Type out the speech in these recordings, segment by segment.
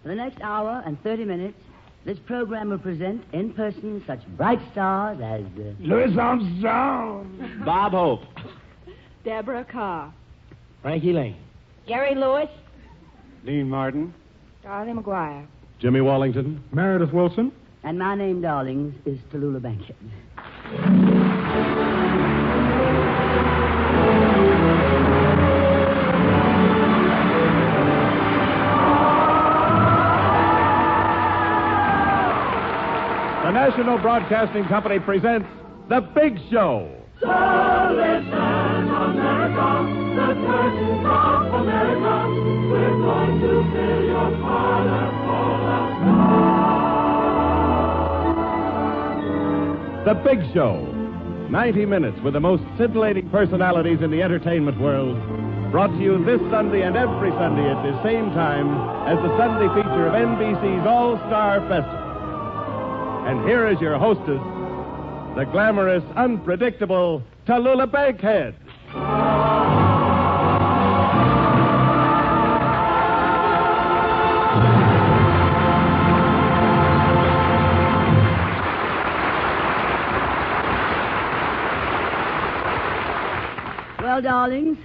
For the next hour and 30 minutes, this program will present in person such bright stars as... Louis Armstrong. Bob Hope. Deborah Carr. Frankie Lane. Jerry Lewis. Dean Martin. Dorothy McGuire. Jimmy Wallington. Meredith Wilson. And my name, darlings, is Tallulah Bankhead. The National Broadcasting Company presents The Big Show. So listen, America, the curtains of America. We're going to fill your parlor full of stars. The Big Show. 90 minutes with the most scintillating personalities in the entertainment world. Brought to you this Sunday and every Sunday at the same time as the Sunday feature of NBC's All-Star Festival. And here is your hostess, the glamorous, unpredictable Tallulah Bankhead. Well, darlings,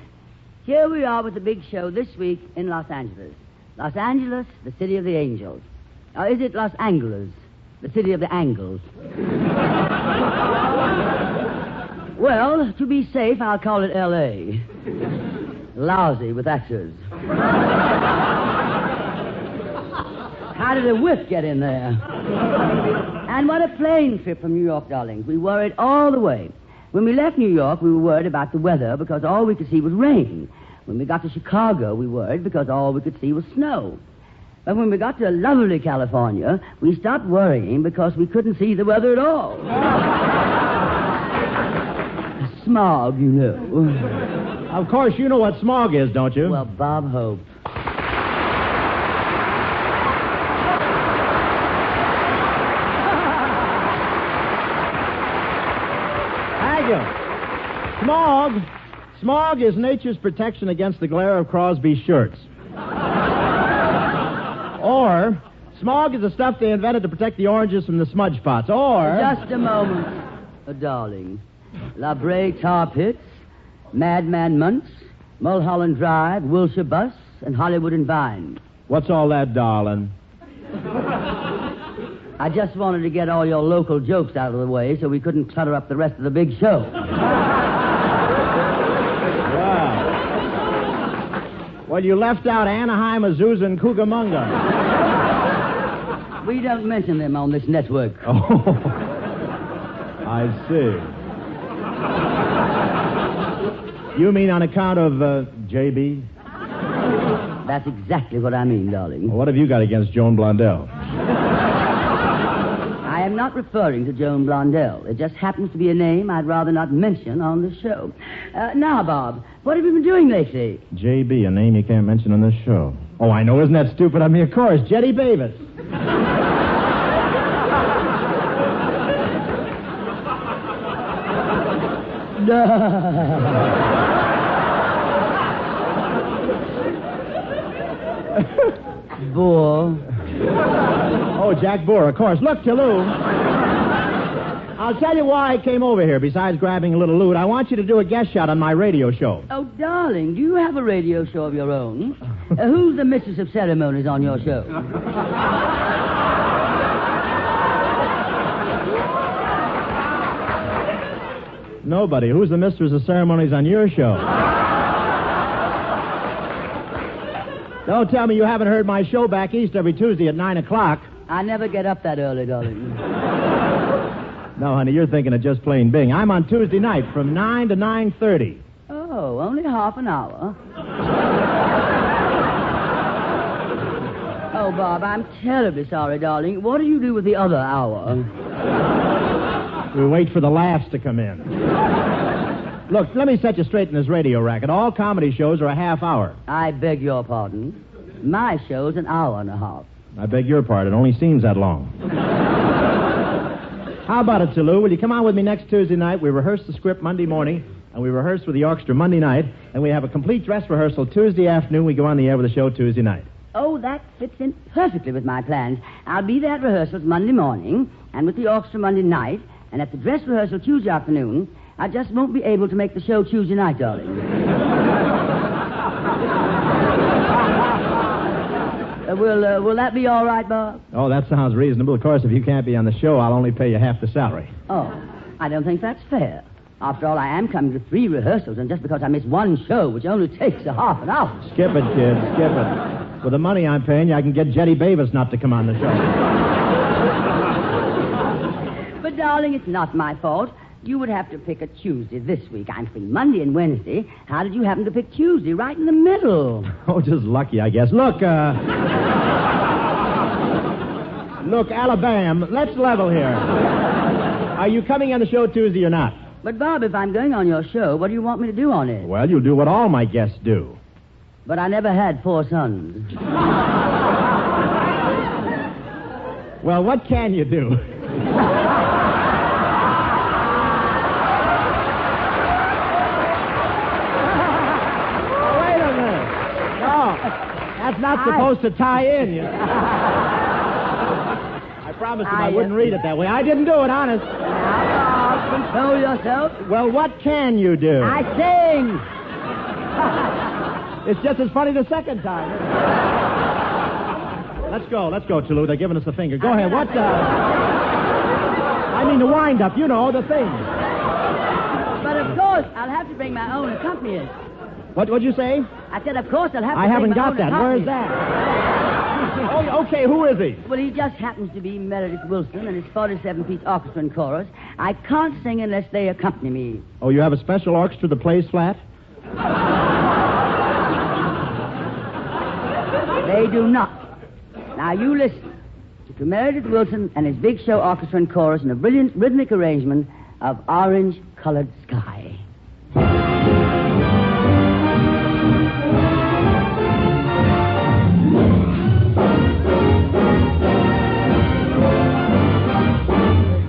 here we are with the big show this week in Los Angeles. Los Angeles, the city of the angels. Or is it Los Angeles? The city of the angles. Well, to be safe, I'll call it L.A. Lousy with actors. How did a whip get in there? And what a plane trip from New York, darlings. We worried all the way. When we left New York, we were worried about the weather because all we could see was rain. When we got to Chicago, we worried because all we could see was snow. But when we got to lovely California, we stopped worrying because we couldn't see the weather at all. Smog, you know. Of course, you know what smog is, don't you? Well, Bob Hope. Thank you. Smog is nature's protection against the glare of Crosby's shirts. Or, smog is the stuff they invented to protect the oranges from the smudge spots. Or... Just a moment, darling. La Brea Tar Pits, Madman Munts, Mulholland Drive, Wilshire Bus, and Hollywood and Vine. What's all that, darling? I just wanted to get all your local jokes out of the way so we couldn't clutter up the rest of the big show. Wow. Well, you left out Anaheim, Azusa, and Cucamonga. We don't mention them on this network. Oh, I see. You mean on account of J.B.? That's exactly what I mean, darling. Well, what have you got against Joan Blondell? I am not referring to Joan Blondell. It just happens to be a name I'd rather not mention on the show. Now, Bob, what have you been doing lately? J.B., a name you can't mention on this show. Oh, I know. Isn't that stupid? I mean, of course, Jetty Bavis. Boar. Oh, Jack Boer, of course. Look, Tallulah, I'll tell you why I came over here. Besides grabbing a little loot, I want you to do a guest shot on my radio show. Oh, darling, do you have a radio show of your own? Who's the mistress of ceremonies on your show? Nobody. Who's the mistress of ceremonies on your show? Don't tell me you haven't heard my show back east every Tuesday at 9 o'clock. I never get up that early, darling. No, honey, you're thinking of just plain Bing. I'm on Tuesday night from 9 to 9:30. Oh, only half an hour. Oh, Bob, I'm terribly sorry, darling. What do you do with the other hour? We wait for the laughs to come in. Look, let me set you straight in this radio racket. All comedy shows are a half hour. I beg your pardon. My show's an hour and a half. I beg your pardon. It only seems that long. How about it, Tallulah? Will you come on with me next Tuesday night? We rehearse the script Monday morning, and we rehearse with the orchestra Monday night, and we have a complete dress rehearsal Tuesday afternoon. We go on the air with the show Tuesday night. Oh, that fits in perfectly with my plans. I'll be there at rehearsals Monday morning, and with the orchestra Monday night, and at the dress rehearsal Tuesday afternoon. I just won't be able to make the show Tuesday night, darling. Will that be all right, Bob? Oh, that sounds reasonable. Of course, if you can't be on the show, I'll only pay you half the salary. Oh, I don't think that's fair. After all, I am coming to 3 rehearsals, and just because I miss one show, which only takes a half an hour. Skip it, kid. Skip it. With the money I'm paying you, I can get Jetty Bavis not to come on the show. But, darling, it's not my fault. You would have to pick a Tuesday this week. I'm free Monday and Wednesday. How did you happen to pick Tuesday right in the middle? Oh, just lucky, I guess. Look, Look, Alabama, let's level here. Are you coming on the show Tuesday or not? But, Bob, if I'm going on your show, what do you want me to do on it? Well, you'll do what all my guests do. But I never had 4 sons. Well, what can you do? That's not supposed to tie in, you know. I promised him I wouldn't read it that way. I didn't do it, honest. Now, Bob, control yourself. Well, what can you do? I sing. It's just as funny the second time. Let's go, Toulouse. They're giving us the finger. Go ahead. What, I mean the wind-up, you know, the thing. But, of course, I'll have to bring my own accompanist. What'd you say? I said, of course, I'll have to I bring haven't my got own that. Where's accompanist. that? Oh, okay, who is he? Well, he just happens to be Meredith Wilson and his 47-piece orchestra and chorus. I can't sing unless they accompany me. Oh, you have a special orchestra that plays flat? They do not. Now, you listen to Meredith Wilson and his big show orchestra and chorus in a brilliant rhythmic arrangement of Orange-Colored Sky.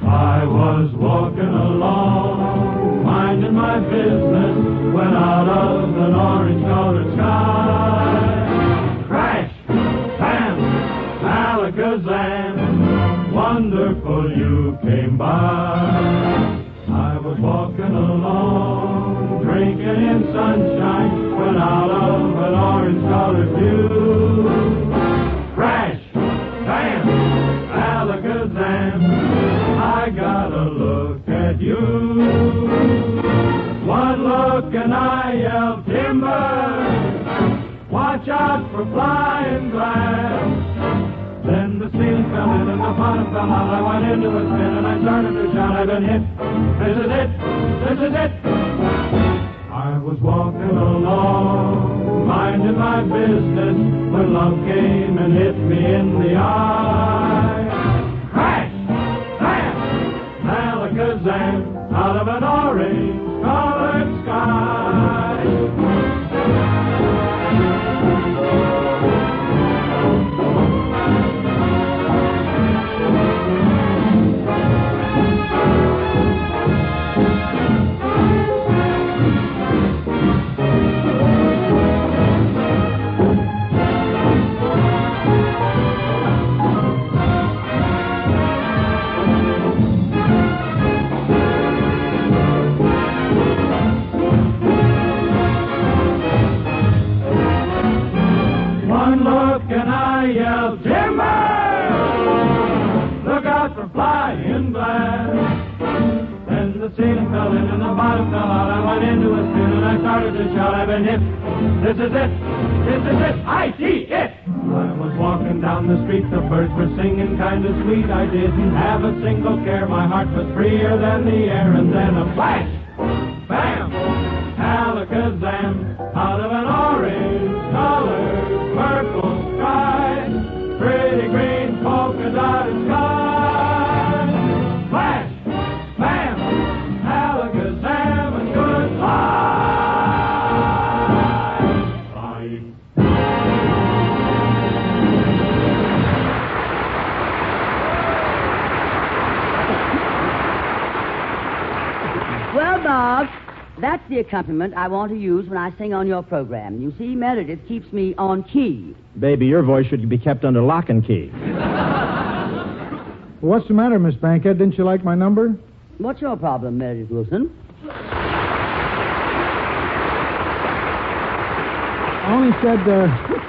I was walking along, minding my business, when out of an orange-colored sky, crash, bam, alakazam, wonderful you came by. I was walking along, drinking in sunshine, when out of an orange-colored view, crash, bam, alakazam, I gotta look at you. One look and I yelled, timber, watch out for flying glass. Then the ceiling fell in and the bottom fell out. I went into a spin and I started to shout, I've been hit. This is it, this is it. I was walking along, minding my business, when love came and hit me in the eye. Crash! Bam! Alakazam! Out of an orange-colored sky. This is it! This is it! I see it! I was walking down the street, the birds were singing kind of sweet. I didn't have a single care, my heart was freer than the air. And then a flash! Bam! Alakazam! Out of an orange-colored purple sky, pretty green polka-dotted sky. Flash! Bam! Alakazam and goodbye! Well, Bob, That's the accompaniment I want to use when I sing on your program. You see, Meredith keeps me on key. Baby, your voice should be kept under lock and key. What's the matter, Miss Bankhead? Didn't you like my number? What's your problem, Meredith Wilson? I only said,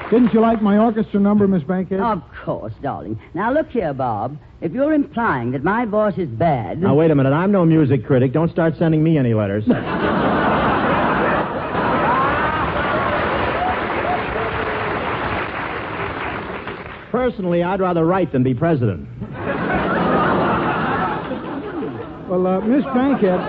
didn't you like my orchestra number, Miss Bankhead? Of course, darling. Now, look here, Bob. If you're implying that my voice is bad... Now, wait a minute. I'm no music critic. Don't start sending me any letters. Personally, I'd rather write than be president. Well, Miss Bankhead...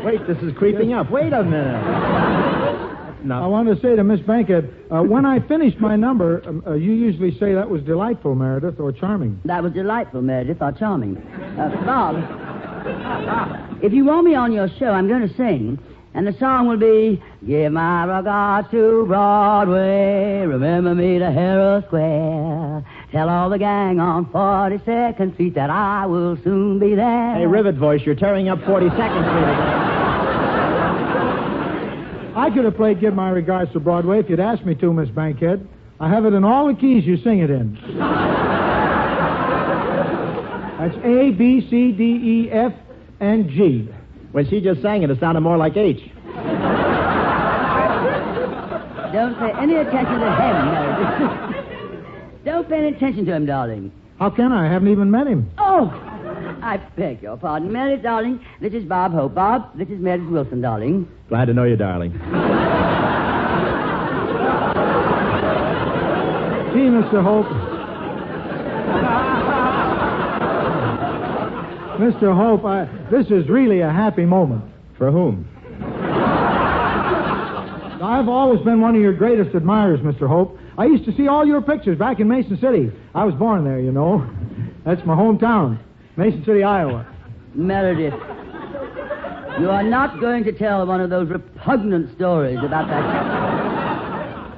Wait, this is creeping up. Wait a minute. No. I wanted to say to Miss Bankhead, when I finish my number, you usually say that was delightful, Meredith, or charming. That was delightful, Meredith, or charming. Bob, if you want me on your show, I'm going to sing. And the song will be, Give my regards to Broadway, remember me to Herald Square. Tell all the gang on 42nd Street that I will soon be there. Hey, Rivet Voice, you're tearing up 42nd Street again. I could have played Give My Regards to Broadway if you'd asked me to, Miss Bankhead. I have it in all the keys you sing it in. That's A, B, C, D, E, F, and G. When she just sang it, it sounded more like H. Don't pay any attention to him, Meredith. Don't pay any attention to him, darling. How can I? I haven't even met him. Oh, I beg your pardon. Meredith, darling, this is Bob Hope. Bob, this is Meredith Wilson, darling. Glad to know you, darling. Gee, Mr. Hope. Mr. Hope, this is really a happy moment. For whom? I've always been one of your greatest admirers, Mr. Hope. I used to see all your pictures back in Mason City. I was born there, you know. That's my hometown, Mason City, Iowa. Meredith, you are not going to tell one of those repugnant stories about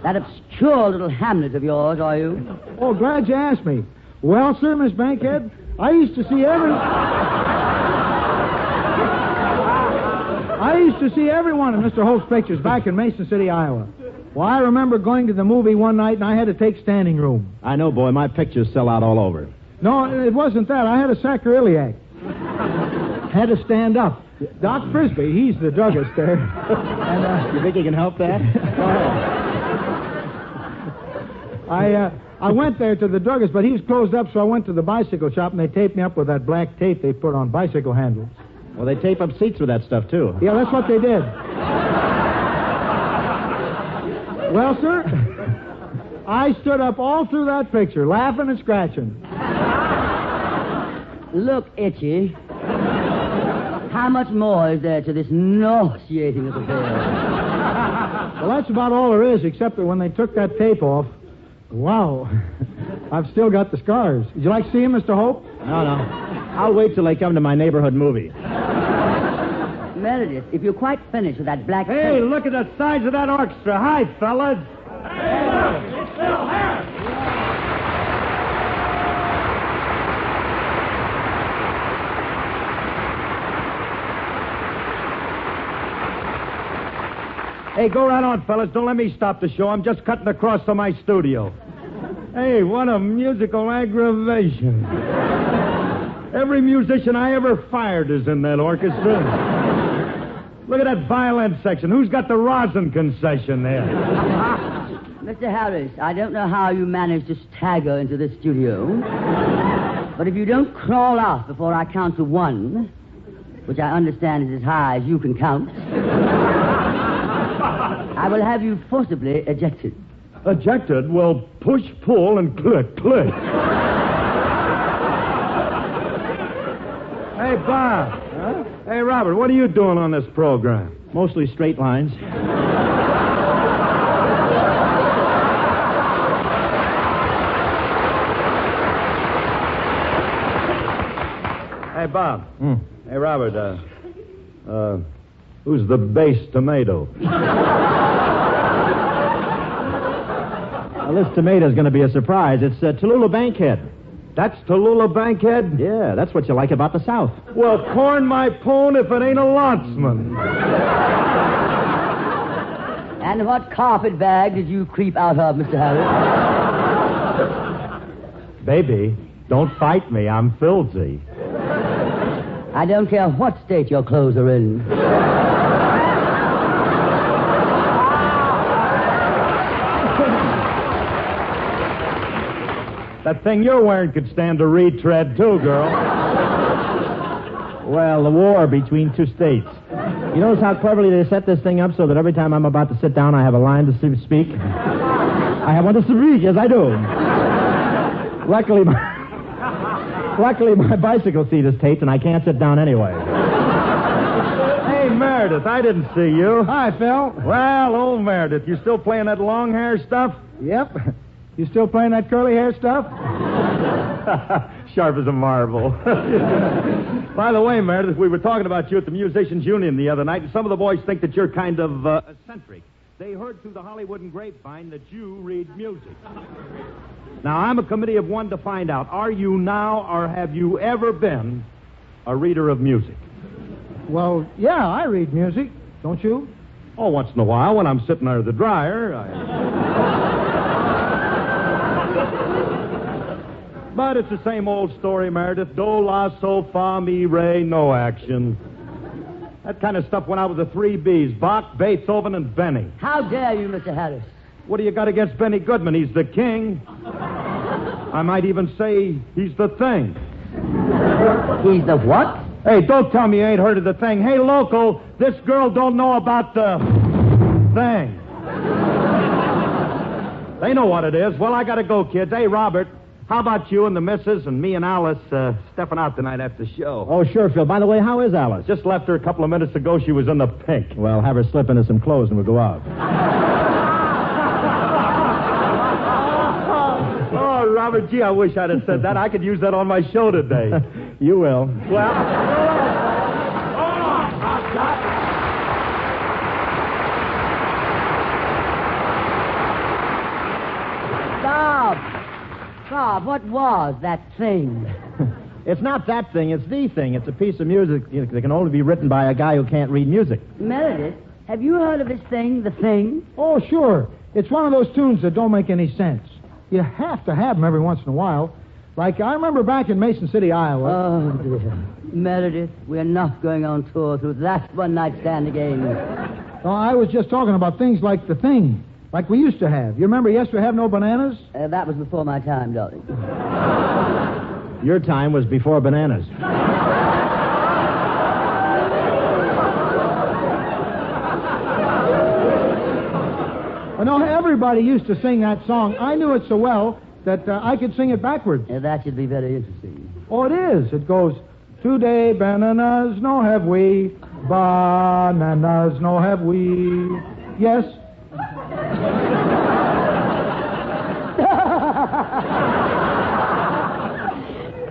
that obscure little hamlet of yours, are you? Oh, glad you asked me. Well, sir, Miss Bankhead, I used to see every one of Mr. Hope's pictures back in Mason City, Iowa. Well, I remember going to the movie one night, and I had to take standing room. I know, boy. My pictures sell out all over. No, it wasn't that. I had a sacroiliac. Had to stand up. Doc Frisbee, he's the druggist there. And, you think you can help that? Go ahead. I went there to the druggist, but he was closed up, so I went to the bicycle shop, and they taped me up with that black tape they put on bicycle handles. Well, they tape up seats with that stuff, too. Yeah, that's what they did. Well, sir, I stood up all through that picture, laughing and scratching. Look, Itchy, how much more is there to this nauseating affair? Well, that's about all there is, except that when they took that tape off, wow, I've still got the scars. Would you like to see him, Mr. Hope? No. I'll wait till they come to my neighborhood movie. Meredith, if you're quite finished with that black Hey, tape... look at the size of that orchestra. Hi, fellas. It's Bill Harris. Hey, go right on, fellas. Don't let me stop the show. I'm just cutting across to my studio. Hey, what a musical aggravation. Every musician I ever fired is in that orchestra. Look at that violin section. Who's got the rosin concession there? Mr. Harris, I don't know how you managed to stagger into this studio, but if you don't crawl off before I count to 1, which I understand is as high as you can count, I will have you forcibly ejected. Ejected? Well, push, pull, and click. Hey, Bob. Huh? Hey, Robert, what are you doing on this program? Mostly straight lines. Hey, Bob. Hey, Robert, who's the bass tomato? Well, this tomato's going to be a surprise. It's Tallulah Bankhead. That's Tallulah Bankhead? Yeah, that's what you like about the South. Well, corn my pone if it ain't a Lantzman. And what carpet bag did you creep out of, Mr. Harris? Baby, don't fight me. I'm filthy. I don't care what state your clothes are in. That thing you're wearing could stand a retread, too, girl. Well, the war between two states. You notice how cleverly they set this thing up so that every time I'm about to sit down, I have a line to speak? I have one to speak, yes, I do. Luckily, my bicycle seat is taped, and I can't sit down anyway. Hey, Meredith, I didn't see you. Hi, Phil. Well, old Meredith, you still playing that long hair stuff? Yep. You still playing that curly hair stuff? Sharp as a marble. By the way, Meredith, we were talking about you at the Musicians' Union the other night, and some of the boys think that you're kind of eccentric. They heard through the Hollywood and grapevine that you read music. Now, I'm a committee of one to find out, are you now or have you ever been a reader of music? Well, yeah, I read music. Don't you? Oh, once in a while when I'm sitting under the dryer. But it's the same old story, Meredith. Do, la, sol, fa, mi, re, no action. That kind of stuff went out with the 3 Bs, Bach, Beethoven, and Benny. How dare you, Mr. Harris? What do you got against Benny Goodman? He's the king. I might even say he's the thing. He's the what? Hey, don't tell me you ain't heard of the thing. Hey, local, this girl don't know about the thing. They know what it is. Well, I gotta go, kids. Hey, Robert, how about you and the missus and me and Alice stepping out tonight after the show? Oh, sure, Phil. By the way, how is Alice? Just left her a couple of minutes ago. She was in the pink. Well, have her slip into some clothes and we'll go out. Oh, Robert, gee, I wish I'd have said that. I could use that on my show today. You will. Well... Bob, what was that thing? It's not that thing, it's the thing. It's a piece of music that can only be written by a guy who can't read music. Meredith, have you heard of this thing, the thing? Oh, sure. It's one of those tunes that don't make any sense. You have to have them every once in a while. Like, I remember back in Mason City, Iowa. Oh, dear. Meredith, we're not going on tour through that one-night stand again. Oh, I was just talking about things like the thing. Like we used to have. You remember Yes, We Have No Bananas? That was before my time, darling. Your time was before bananas. I know everybody used to sing that song. I knew it so well that I could sing it backwards. That should be very interesting. Oh, it is. It goes, today bananas no have we, bananas no have we. Yes.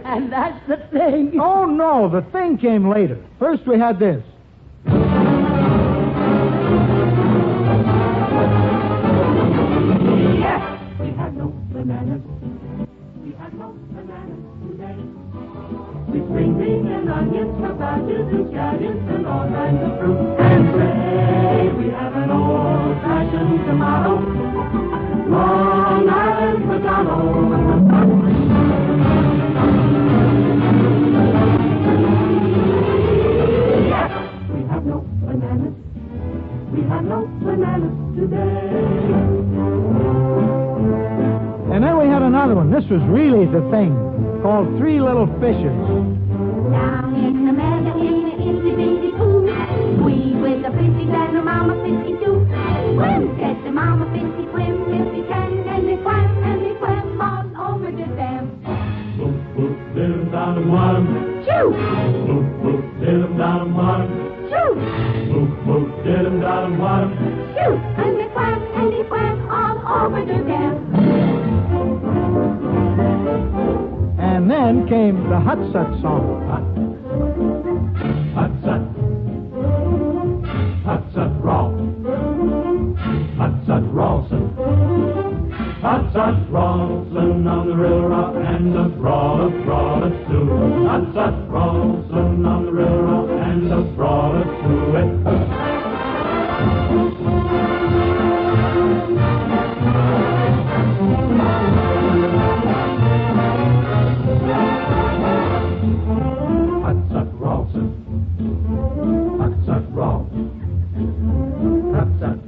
And that's the thing. Oh, no, the thing came later. First we had this. Yes, we have no bananas. We have no bananas today. With green beans and onions, cabbages, scallions, and all kinds of fruit. And say we have an old-fashioned tomato, Long Island potato. Yes, we have no bananas. We have no bananas today. And then we had another one. This was really the thing, called Three Little Fishes. Down in America, in the itty-bitty pool, we with the fishies and the mama fishy too. Swim, get the mama fishy, swim if you can, and they swam on over the dam. Boop, boop, did 'em down the bottom. Shoo! Boop, boop, did 'em down the bottom. Shoo! Boop, boop, did 'em down the bottom. Shoo! And they swam all over the dam. And then came the Hot Sut song. Hot Sut. Hot Sut Raw. Hot Sut Rawson. Hot Tut-tut, Rawson on the railroad and the broadest too. Tut-tut, Rawson on the railroad and the broadest too. Tut-tut, Rawson. Tut-tut, Rawson. Tut-tut.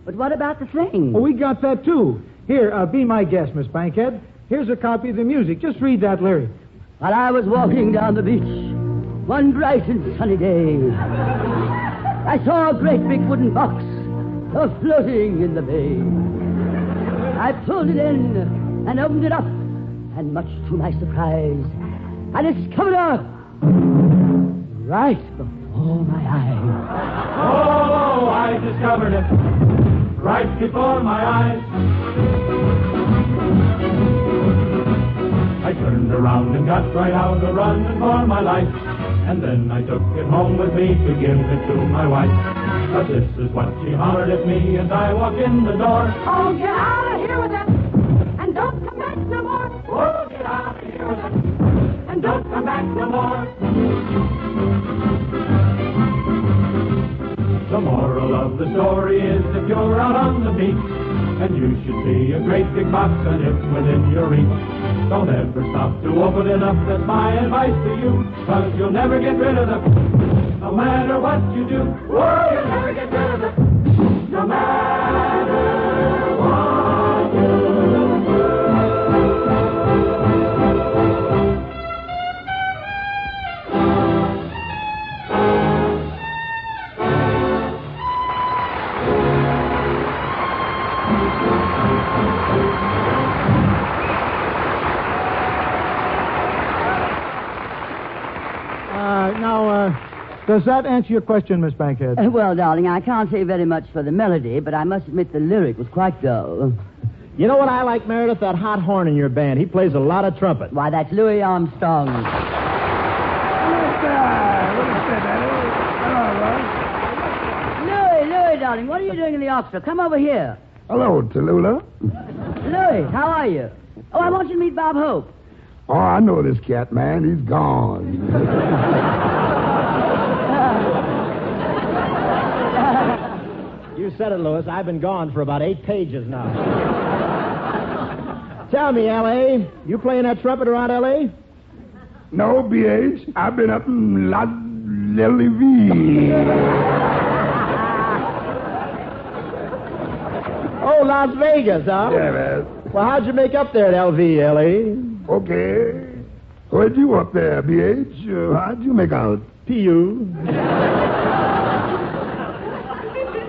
But what about the thing? Oh, we got that, too. Here, be my guest, Miss Bankhead. Here's a copy of the music. Just read that lyric. While I was walking down the beach one bright and sunny day, I saw a great big wooden box floating in the bay. I pulled it in and opened it up, and much to my surprise, I discovered her right before my eyes. Oh, I discovered it right before my eyes. I turned around and got right out a running for my life. And then I took it home with me to give it to my wife. But this is what she hollered at me as I walked in the door. Oh, get out of here with it, and don't come back no more. Oh, get out of here with it, and don't come back no more. The moral of the story is if you're out on the beach and you should see a great big box and it's within your reach, don't ever stop to open it up. That's my advice to you, 'cause you'll never get rid of it, no matter what you do. Oh, you'll never get rid of it, no matter what you do. Does that answer your question, Miss Bankhead? Well, darling, I can't say very much for the melody, but I must admit the lyric was quite dull. You know what I like, Meredith? That hot horn in your band. He plays a lot of trumpet. Why, that's Louis Armstrong. Louis, darling, what are you doing in the orchestra? Come over here. Hello, Tallulah. Louis, how are you? Oh, I want you to meet Bob Hope. Oh, I know this cat, man. He's gone. You said it, Louis. I've been gone for about 8 pages now. Tell me, L.A., you playing that trumpet around L.A.? No, B.H. I've been up in La Levy. Oh, Las Vegas, huh? Yeah, man. Well, how'd you make up there at LV, L.A.? Okay. Where'd you up there, B.H.? How'd you make out? P.U.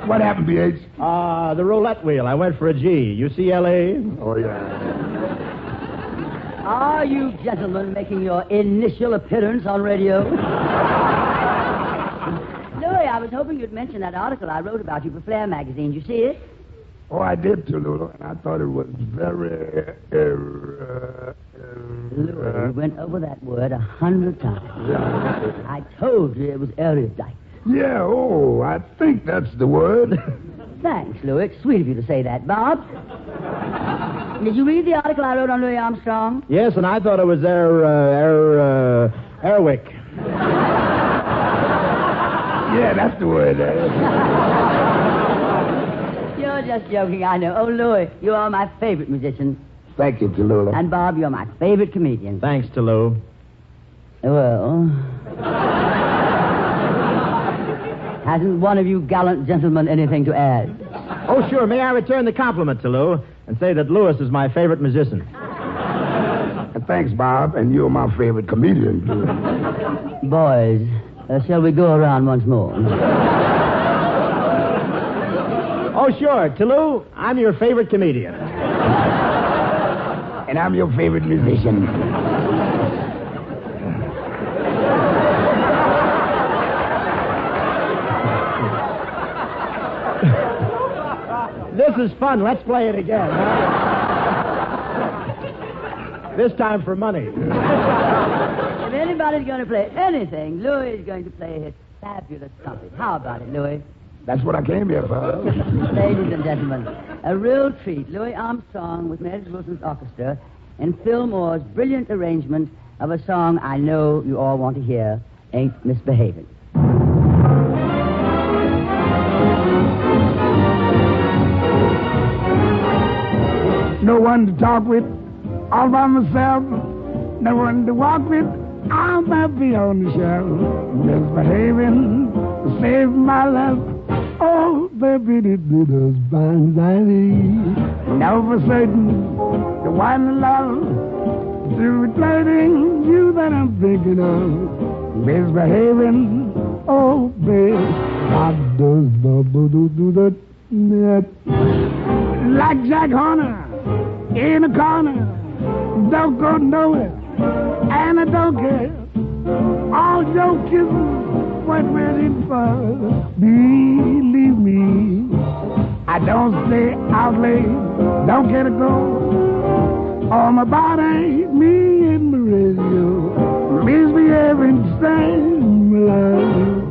What happened, B.H.? The roulette wheel. I went for a G. You see L.A.? Oh, yeah. Are you gentlemen making your initial appearance on radio? Louis, I was hoping you'd mention that article I wrote about you for Flair magazine. Did you see it? Oh, I did, Tallulah, and I thought it was very... Louis, we went over that word 100 times. Yeah. I told you it was erudite. Yeah, oh, I think that's the word. Thanks, Louis. It's sweet of you to say that. Bob? Did you read the article I wrote on Louis Armstrong? Yes, and I thought it was Airwick. Yeah, that's the word. You're just joking, I know. Oh, Louis, you are my favorite musician. Thank you, Tallulah. And, Bob, you're my favorite comedian. Thanks to Lou. Well... Hasn't one of you gallant gentlemen anything to add? Oh, sure. May I return the compliment to Lou and say that Louis is my favorite musician? And thanks, Bob, and you're my favorite comedian, too. Boys, shall we go around once more? Oh, sure. To Lou, I'm your favorite comedian. And I'm your favorite musician. This is fun. Let's play it again. Huh? This time for money. If anybody's going to play anything, Louis is going to play his fabulous trumpet. How about it, Louis? That's what I came here for. Ladies and gentlemen, a real treat. Louis Armstrong with Meredith Wilson's orchestra in Phil Moore's brilliant arrangement of a song I know you all want to hear, Ain't Misbehaving. No one to talk with, all by myself. No one to walk with, I'll not be on the shelf. Misbehaving, save my life. Oh, baby, it does find know for certain the one love through reflecting you that I'm thinking of. Misbehaving, oh, baby, how does do that? Like Jack Horner in a corner, don't go nowhere, and I don't care. All your kisses, what waiting for? Believe me, I don't stay out late, don't get a go. All my body, me and my radio, misbehaving, same love.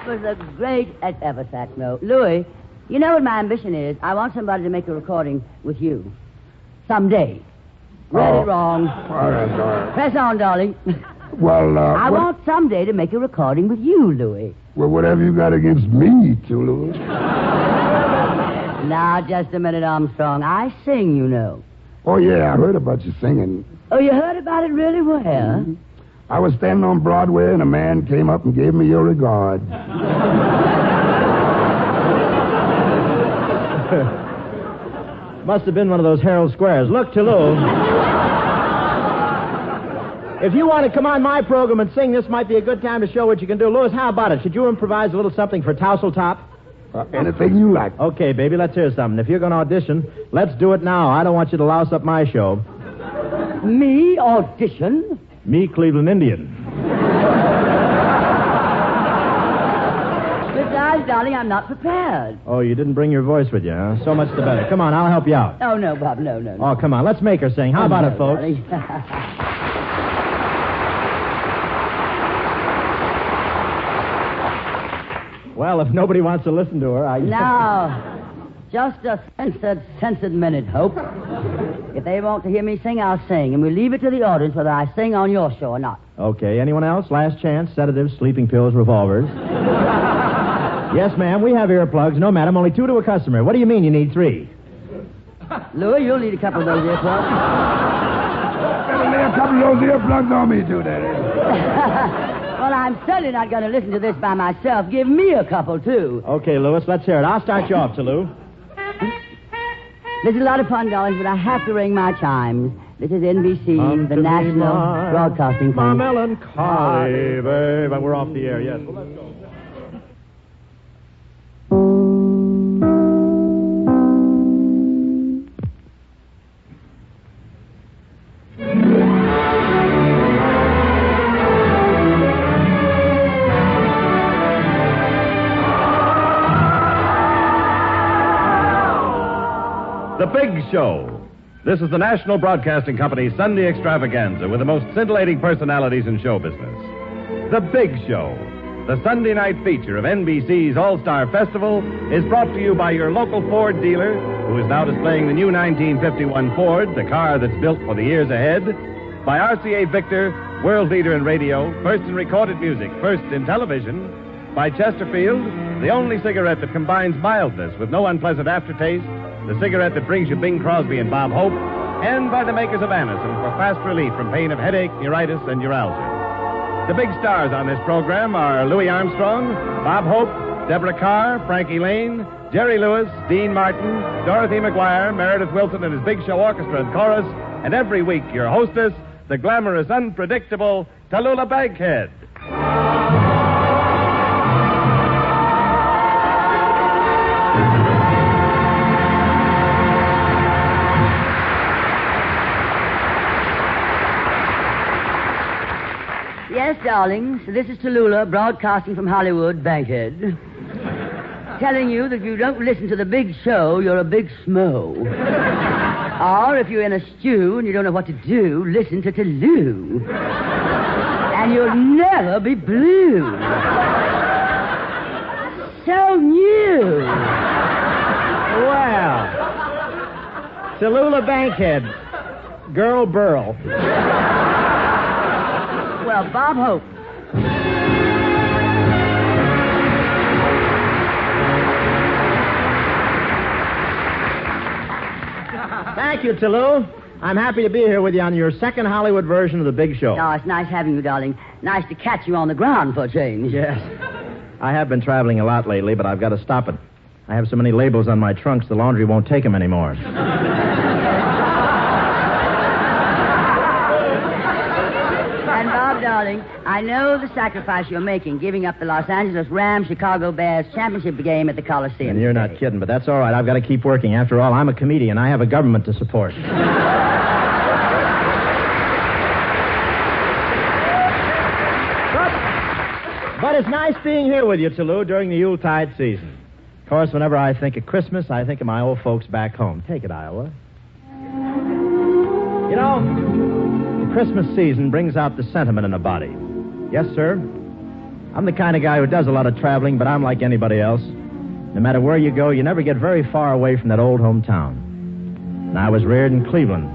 Was a great ever sax note. Louis, you know what my ambition is? I want somebody to make a recording with you. Someday. Read it wrong. All right. Press on, darling. Well, I want someday to make a recording with you, Louis. Well, whatever you got against me, too, Louis. Now, just a minute, Armstrong. I sing, you know. Oh, yeah, I heard about you singing. Oh, you heard about it really well? Mm-hmm. I was standing on Broadway, and a man came up and gave me your regard. Must have been one of those Herald Squares. Look, Toulouse. If you want to come on my program and sing, this might be a good time to show what you can do. Louis, how about it? Should you improvise a little something for Tousle Top? Anything you like. Okay, baby, let's hear something. If you're going to audition, let's do it now. I don't want you to louse up my show. Me audition? Me, Cleveland Indian. Besides, darling, I'm not prepared. Oh, you didn't bring your voice with you, huh? So much the better. Come on, I'll help you out. Oh, no, Bob, no. Oh, come on, let's make her sing. How about it, folks? Well, if nobody wants to listen to her, I... Now, just a censored minute, Hope. If they want to hear me sing, I'll sing. And we leave it to the audience whether I sing on your show or not. Okay, anyone else? Last chance, sedatives, sleeping pills, revolvers. Yes, ma'am, we have earplugs. No, madam, only 2 to a customer. What do you mean you need 3? Louis, you'll need a couple of those earplugs. Better lay a couple of those earplugs on me, too, Daddy. Well, I'm certainly not going to listen to this by myself. Give me a couple, too. Okay, Louis, let's hear it. I'll start you off, Toulouse. This is a lot of fun, darlings, but I have to ring my chimes. This is NBC, the National Broadcasting My Company. melancholy, babe. And we're off the air, yes. Well, let's go. The Big Show. This is the National Broadcasting Company's Sunday extravaganza with the most scintillating personalities in show business. The Big Show, the Sunday night feature of NBC's All-Star Festival, is brought to you by your local Ford dealer, who is now displaying the new 1951 Ford, the car that's built for the years ahead, by RCA Victor, world leader in radio, first in recorded music, first in television, by Chesterfield, the only cigarette that combines mildness with no unpleasant aftertaste, the cigarette that brings you Bing Crosby and Bob Hope, and by the makers of Anacin for fast relief from pain of headache, neuritis, and neuralgia. The big stars on this program are Louis Armstrong, Bob Hope, Deborah Carr, Frankie Lane, Jerry Lewis, Dean Martin, Dorothy McGuire, Meredith Wilson and his Big Show Orchestra and Chorus, and every week your hostess, the glamorous, unpredictable Tallulah Bankhead. Yes, darlings, this is Tallulah, broadcasting from Hollywood, Bankhead, telling you that if you don't listen to the Big Show, you're a big smo. Or if you're in a stew and you don't know what to do, listen to Tallulah. And you'll never be blue. So new. Well, Tallulah Bankhead, Girl Burl. Well, Bob Hope. Thank you, Tallulah. I'm happy to be here with you on your second Hollywood version of The Big Show. Oh, it's nice having you, darling. Nice to catch you on the ground for a change. Yes. I have been traveling a lot lately, but I've got to stop it. I have so many labels on my trunks, the laundry won't take them anymore. And, Bob, darling, I know the sacrifice you're making, giving up the Los Angeles Rams Chicago Bears championship game at the Coliseum. And you're not kidding, but that's all right. I've got to keep working. After all, I'm a comedian. I have a government to support. But it's nice being here with you, Tallulah, during the Yuletide season. Of course, whenever I think of Christmas, I think of my old folks back home. Take it, Iowa. You know, the Christmas season brings out the sentiment in a body. Yes, sir. I'm the kind of guy who does a lot of traveling, but I'm like anybody else. No matter where you go, you never get very far away from that old hometown. And I was reared in Cleveland.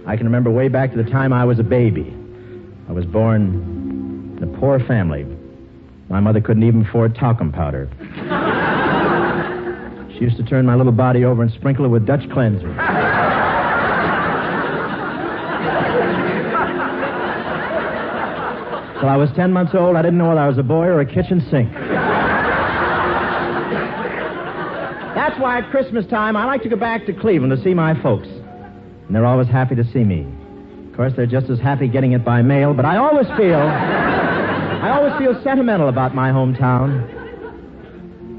I can remember way back to the time I was a baby. I was born in a poor family. My mother couldn't even afford talcum powder. She used to turn my little body over and sprinkle it with Dutch cleanser. Till I was 10 months old, I didn't know whether I was a boy or a kitchen sink. That's why at Christmas time, I like to go back to Cleveland to see my folks. And they're always happy to see me. Of course, they're just as happy getting it by mail, but I always feel sentimental about my hometown.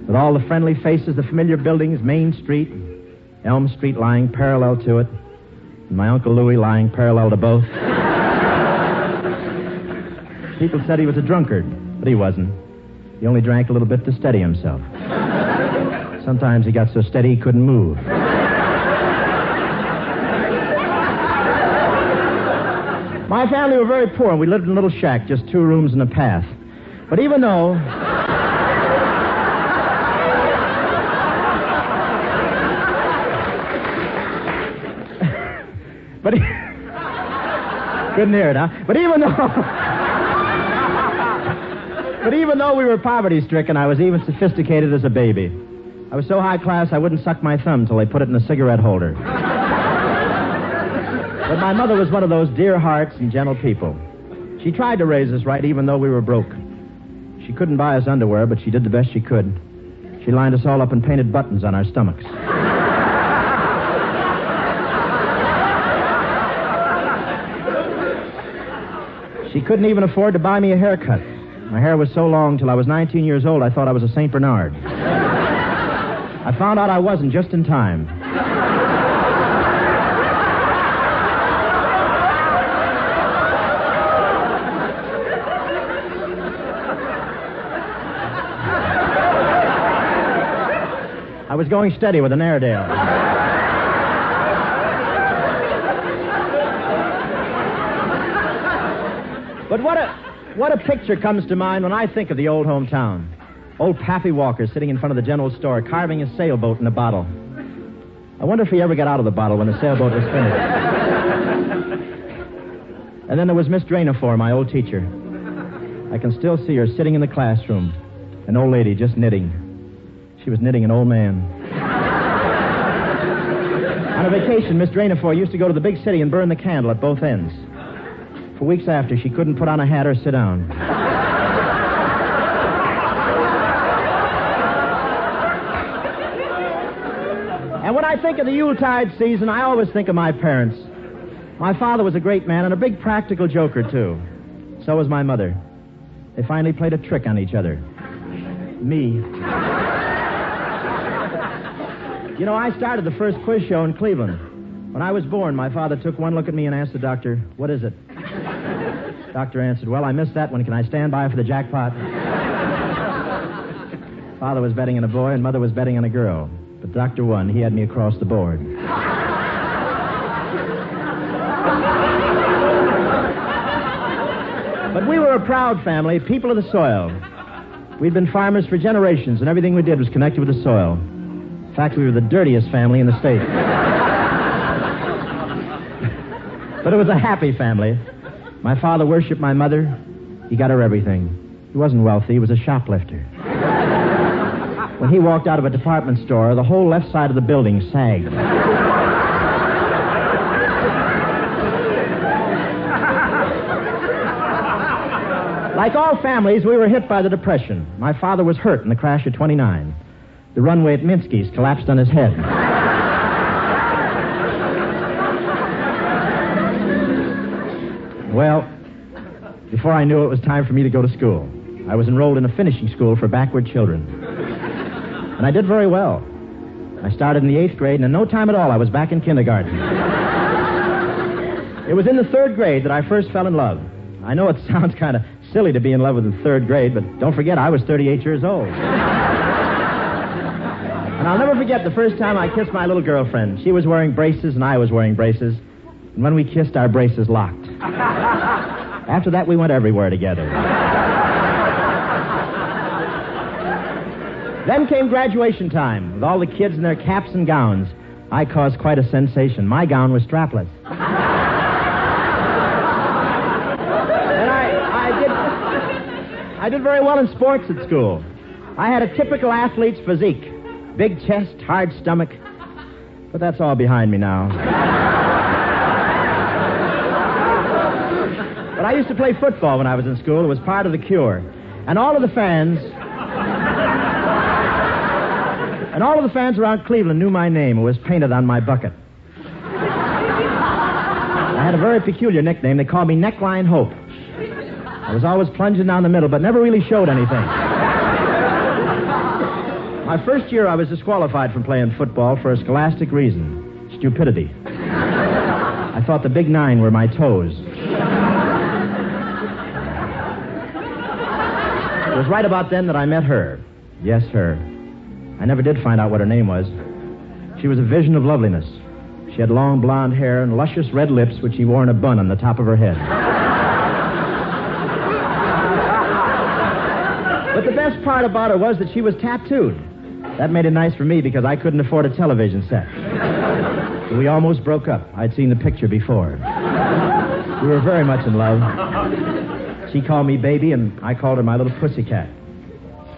With all the friendly faces, the familiar buildings, Main Street, Elm Street lying parallel to it, and my Uncle Louis lying parallel to both. People said he was a drunkard, but he wasn't. He only drank a little bit to steady himself. Sometimes he got so steady he couldn't move. My family were very poor, and we lived in a little shack, just 2 rooms and a path. But even though... Couldn't hear it, huh? But even though we were poverty-stricken, I was even sophisticated as a baby. I was so high class I wouldn't suck my thumb till they put it in a cigarette holder. But my mother was one of those dear hearts and gentle people. She tried to raise us right even though we were broke. She couldn't buy us underwear, but she did the best she could. She lined us all up and painted buttons on our stomachs. She couldn't even afford to buy me a haircut. My hair was so long till I was 19 years old I thought I was a St. Bernard. I found out I wasn't just in time. I was going steady with an Airedale. But what a picture comes to mind when I think of the old hometown. Old Pappy Walker sitting in front of the general store, carving a sailboat in a bottle. I wonder if he ever got out of the bottle when the sailboat was finished. And then there was Miss Drainafor, my old teacher. I can still see her sitting in the classroom, an old lady just knitting. She was knitting an old man. On a vacation, Miss Drainafor used to go to the big city and burn the candle at both ends. For weeks after, she couldn't put on a hat or sit down. And when I think of the Yuletide season, I always think of my parents. My father was a great man and a big practical joker, too. So was my mother. They finally played a trick on each other. Me. You know, I started the first quiz show in Cleveland. When I was born, my father took one look at me and asked the doctor, "What is it?" Doctor answered, "Well, I missed that one. Can I stand by for the jackpot?" Father was betting on a boy and mother was betting on a girl. But Doctor won. He had me across the board. But we were a proud family, people of the soil. We'd been farmers for generations, and everything we did was connected with the soil. In fact, we were the dirtiest family in the state. But it was a happy family. My father worshipped my mother. He got her everything. He wasn't wealthy. He was a shoplifter. When he walked out of a department store, the whole left side of the building sagged. Like all families, we were hit by the Depression. My father was hurt in the crash of 29. The runway at Minsky's collapsed on his head. Well, before I knew it was time for me to go to school. I was enrolled in a finishing school for backward children. And I did very well. I started in the 8th grade, and in no time at all, I was back in kindergarten. It was in the 3rd grade that I first fell in love. I know it sounds kind of silly to be in love with the 3rd grade, but don't forget, I was 38 years old. And I'll never forget the first time I kissed my little girlfriend. She was wearing braces, and I was wearing braces. And when we kissed, our braces locked. After that, we went everywhere together. Then came graduation time, with all the kids in their caps and gowns. I caused quite a sensation. My gown was strapless. And I did very well in sports at school. I had a typical athlete's physique. Big chest, hard stomach. But that's all behind me now. But I used to play football when I was in school. It was part of the cure. And all of the fans around Cleveland knew my name. It was painted on my bucket. I had a very peculiar nickname. They called me Neckline Hope. I was always plunging down the middle, but never really showed anything. My first year, I was disqualified from playing football for a scholastic reason. Stupidity. I thought the big 9 were my toes. It was right about then that I met her. Yes, her. I never did find out what her name was. She was a vision of loveliness. She had long blonde hair and luscious red lips, which she wore in a bun on the top of her head. But the best part about her was that she was tattooed. That made it nice for me because I couldn't afford a television set. So we almost broke up. I'd seen the picture before. We were very much in love. She called me baby, and I called her my little pussycat.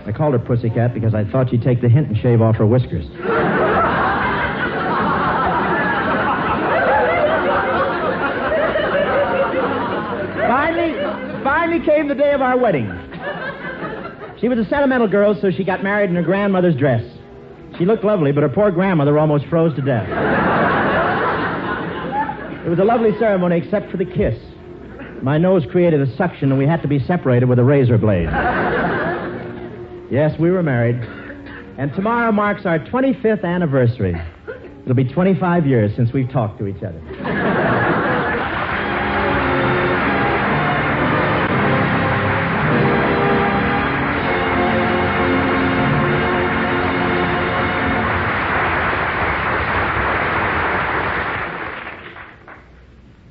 I called her pussycat because I thought she'd take the hint and shave off her whiskers. Finally came the day of our wedding. She was a sentimental girl, so she got married in her grandmother's dress. She looked lovely, but her poor grandmother almost froze to death. It was a lovely ceremony, except for the kiss. My nose created a suction, and we had to be separated with a razor blade. Yes, we were married. And tomorrow marks our 25th anniversary. It'll be 25 years since we've talked to each other.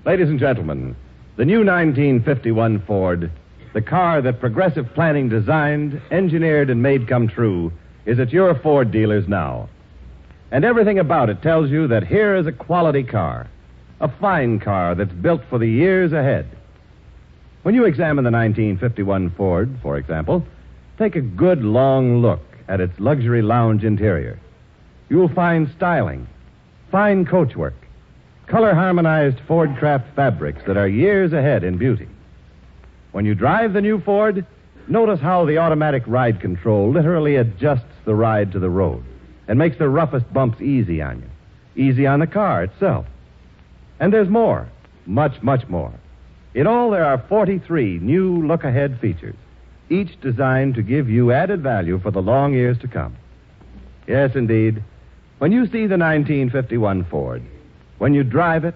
Ladies and gentlemen, The new 1951 Ford, the car that progressive planning designed, engineered, and made come true, is at your Ford dealers now. And everything about it tells you that here is a quality car, a fine car that's built for the years ahead. When you examine the 1951 Ford, for example, take a good long look at its luxury lounge interior. You will find styling, fine coachwork, color-harmonized Ford-Craft fabrics that are years ahead in beauty. When you drive the new Ford, notice how the automatic ride control literally adjusts the ride to the road and makes the roughest bumps easy on you, easy on the car itself. And there's more, much, much more. In all, there are 43 new look-ahead features, each designed to give you added value for the long years to come. Yes, indeed. When you see the 1951 Ford, when you drive it,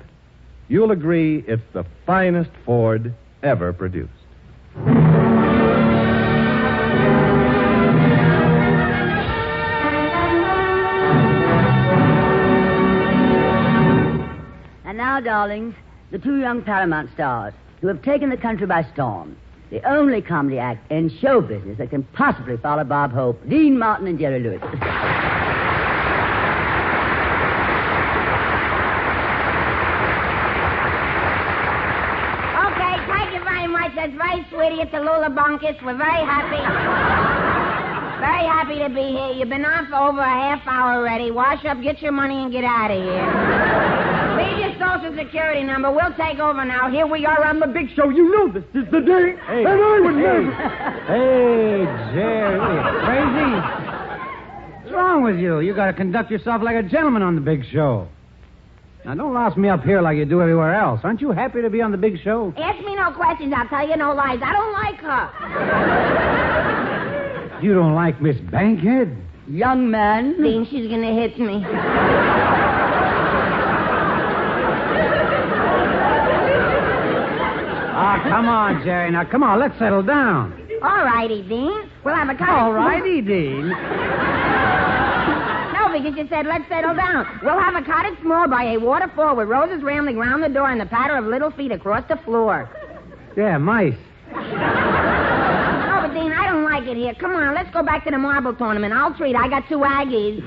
you'll agree it's the finest Ford ever produced. And now, darlings, the two young Paramount stars who have taken the country by storm. The only comedy act in show business that can possibly follow Bob Hope, Dean Martin, and Jerry Lewis. That's very sweetie. It's a Lulabunkus. We're very happy. Very happy to be here. You've been on for over a half hour already. Wash up, get your money, and get out of here. Leave your Social Security number. We'll take over now. Here we are on the big show. You know this is the day. Hey. And I would never. Hey, Jerry, are you crazy? What's wrong with you? You got to conduct yourself like a gentleman on the big show. Now, don't louse me up here like you do everywhere else. Aren't you happy to be on the big show? Ask me no questions. I'll tell you no lies. I don't like her. You don't like Miss Bankhead? Young man. Dean, she's going to hit me. Ah, come on, Jerry. Now, come on, let's settle down. All righty, Dean. We'll have a cottage. All righty, Dean. Because you said, let's settle down. We'll have a cottage small by a waterfall with roses rambling round the door and the patter of little feet across the floor. Yeah, mice. Oh, but Dean, I don't like it here. Come on, let's go back to the marble tournament. I'll treat. I got 2 Aggies.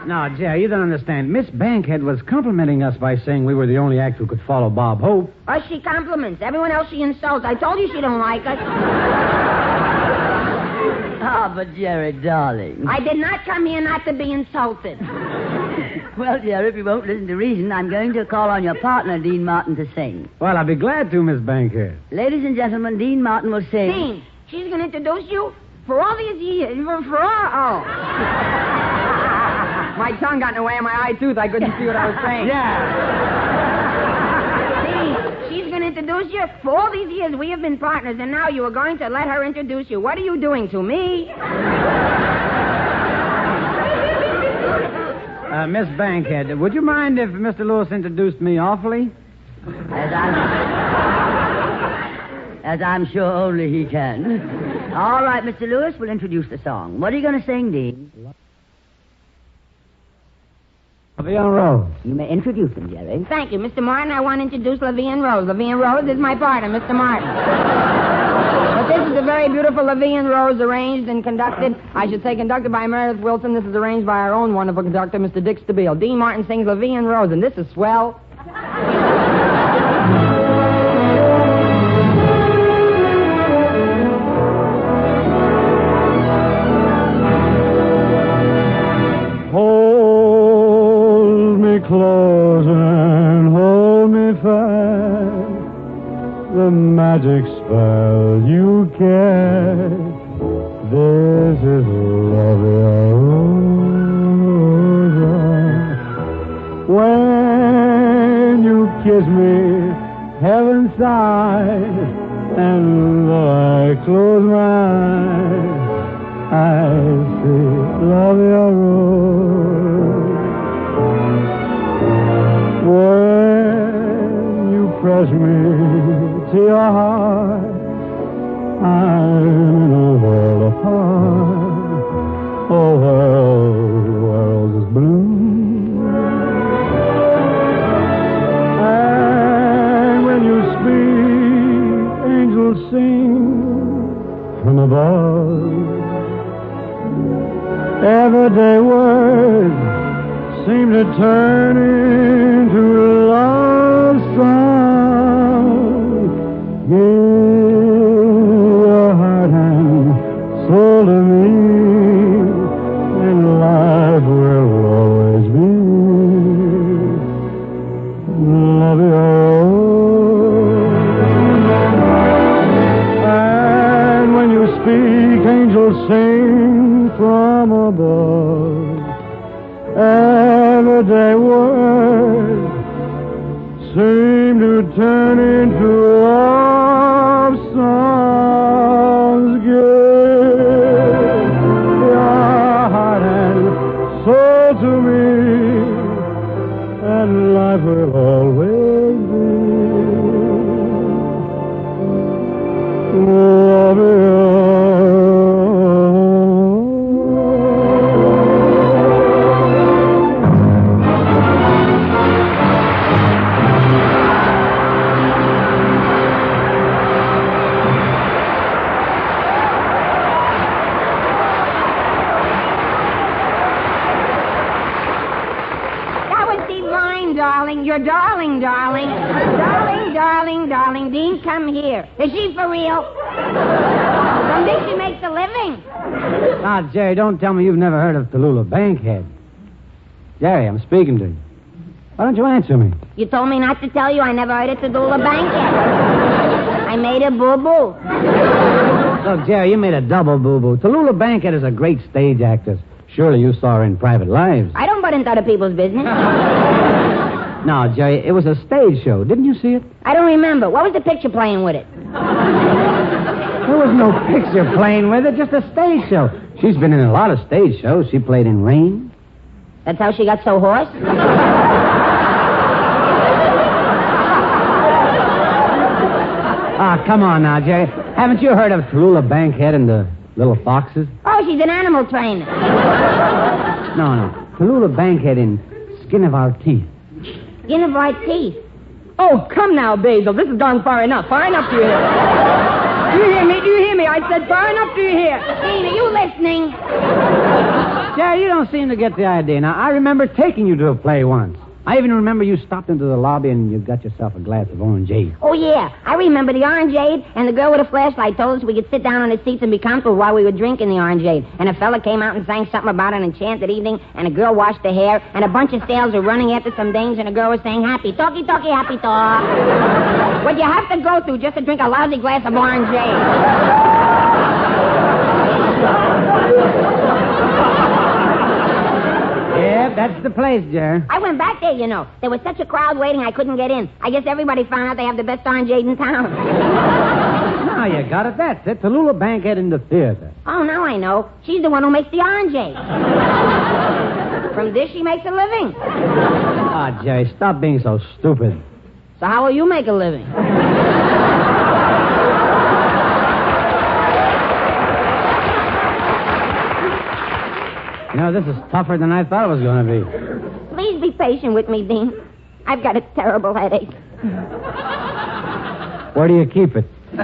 No, Jerry, you don't understand. Miss Bankhead was complimenting us by saying we were the only act who could follow Bob Hope. Oh, she compliments. Everyone else she insults. I told you she don't like us. Ah, but Jerry, darling. I did not come here not to be insulted. Well, Jerry, if you won't listen to reason, I'm going to call on your partner, Dean Martin, to sing. Well, I'll be glad to, Miss Bankhead. Ladies and gentlemen, Dean Martin will sing. Dean, she's going to introduce you for all these years. For all... Oh. My tongue got in the way of my eye tooth. I couldn't see what I was saying. Yeah. She's going to introduce you. For all these years, we have been partners, and now you are going to let her introduce you. What are you doing to me? Miss Bankhead, would you mind if Mr. Lewis introduced me awfully? As I'm sure only he can. All right, Mr. Lewis, we'll introduce the song. What are you going to sing, Dean? Levian Rose. You may introduce him, Jerry. Thank you, Mr. Martin. I want to introduce Levian Rose. Levian Rose is my partner, Mr. Martin. But this is a very beautiful Levian Rose, arranged and conducted. I should say conducted by Meredith Wilson. This is arranged by our own wonderful conductor, Mr. Dick Stabile. Dean Martin sings Levian Rose, and this is swell. Close and hold me fast. The magic spell you cast. This is love, when you kiss me, heaven sighs, and though I close my eyes, I see love your rose. When you press me to your heart, I'm in a world apart. Oh, world is blue. And when sing from above. Everyday words seem to turn into love songs. Give your heart and soul to me, and life will always be love your own. And when you speak, angels sing from above. Everyday words seem to turn into love songs. Give your heart and soul to me, and life will always be love your own. Darling, you're darling, darling. Darling, darling, darling. Dean, come here. Is she for real? Don't think she makes a living. Now, Jerry, don't tell me you've never heard of Tallulah Bankhead. Jerry, I'm speaking to you. Why don't you answer me? You told me not to tell you I never heard of Tallulah Bankhead. I made a boo-boo. Look, Jerry, you made a double boo-boo. Tallulah Bankhead is a great stage actress. Surely you saw her in Private Lives. I don't butt into other people's business. No, Jerry, it was a stage show. Didn't you see it? I don't remember. What was the picture playing with it? There was no picture playing with it, just a stage show. She's been in a lot of stage shows. She played in Rain. That's how she got so hoarse? Ah, come on now, Jerry. Haven't you heard of Tallulah Bankhead and the Little Foxes? Oh, she's an animal trainer. No. Tallulah Bankhead in Skin of Our Teeth. Skin of Our Teeth? Oh, come now, Basil. This has gone far enough. Far enough, do you hear? Do you hear me? Do you hear me? I said far enough, do you hear? Dean, are you listening? Jerry, you don't seem to get the idea. Now, I remember taking you to a play once. I even remember you stopped into the lobby and you got yourself a glass of orangeade. Oh, yeah. I remember the orangeade, and the girl with a flashlight told us we could sit down on the seats and be comfortable while we were drinking the orangeade. And a fella came out and sang something about an enchanted evening, and a girl washed her hair, and a bunch of sailors were running after some dames, and a girl was saying, happy talky, talky, happy talk. What you have to go through just to drink a lousy glass of orangeade. Yeah, that's the place, Jerry. I went back there, you know. There was such a crowd waiting I couldn't get in. I guess everybody found out they have the best orangeade in town. Now you got it. That's it. Tallulah Bankhead in the theater. Oh, now I know. She's the one who makes the orangeade. From this, she makes a living. Ah, Jerry, stop being so stupid. So how will you make a living? You know, this is tougher than I thought it was going to be. Please be patient with me, Dean. I've got a terrible headache. Where do you keep it? Ha,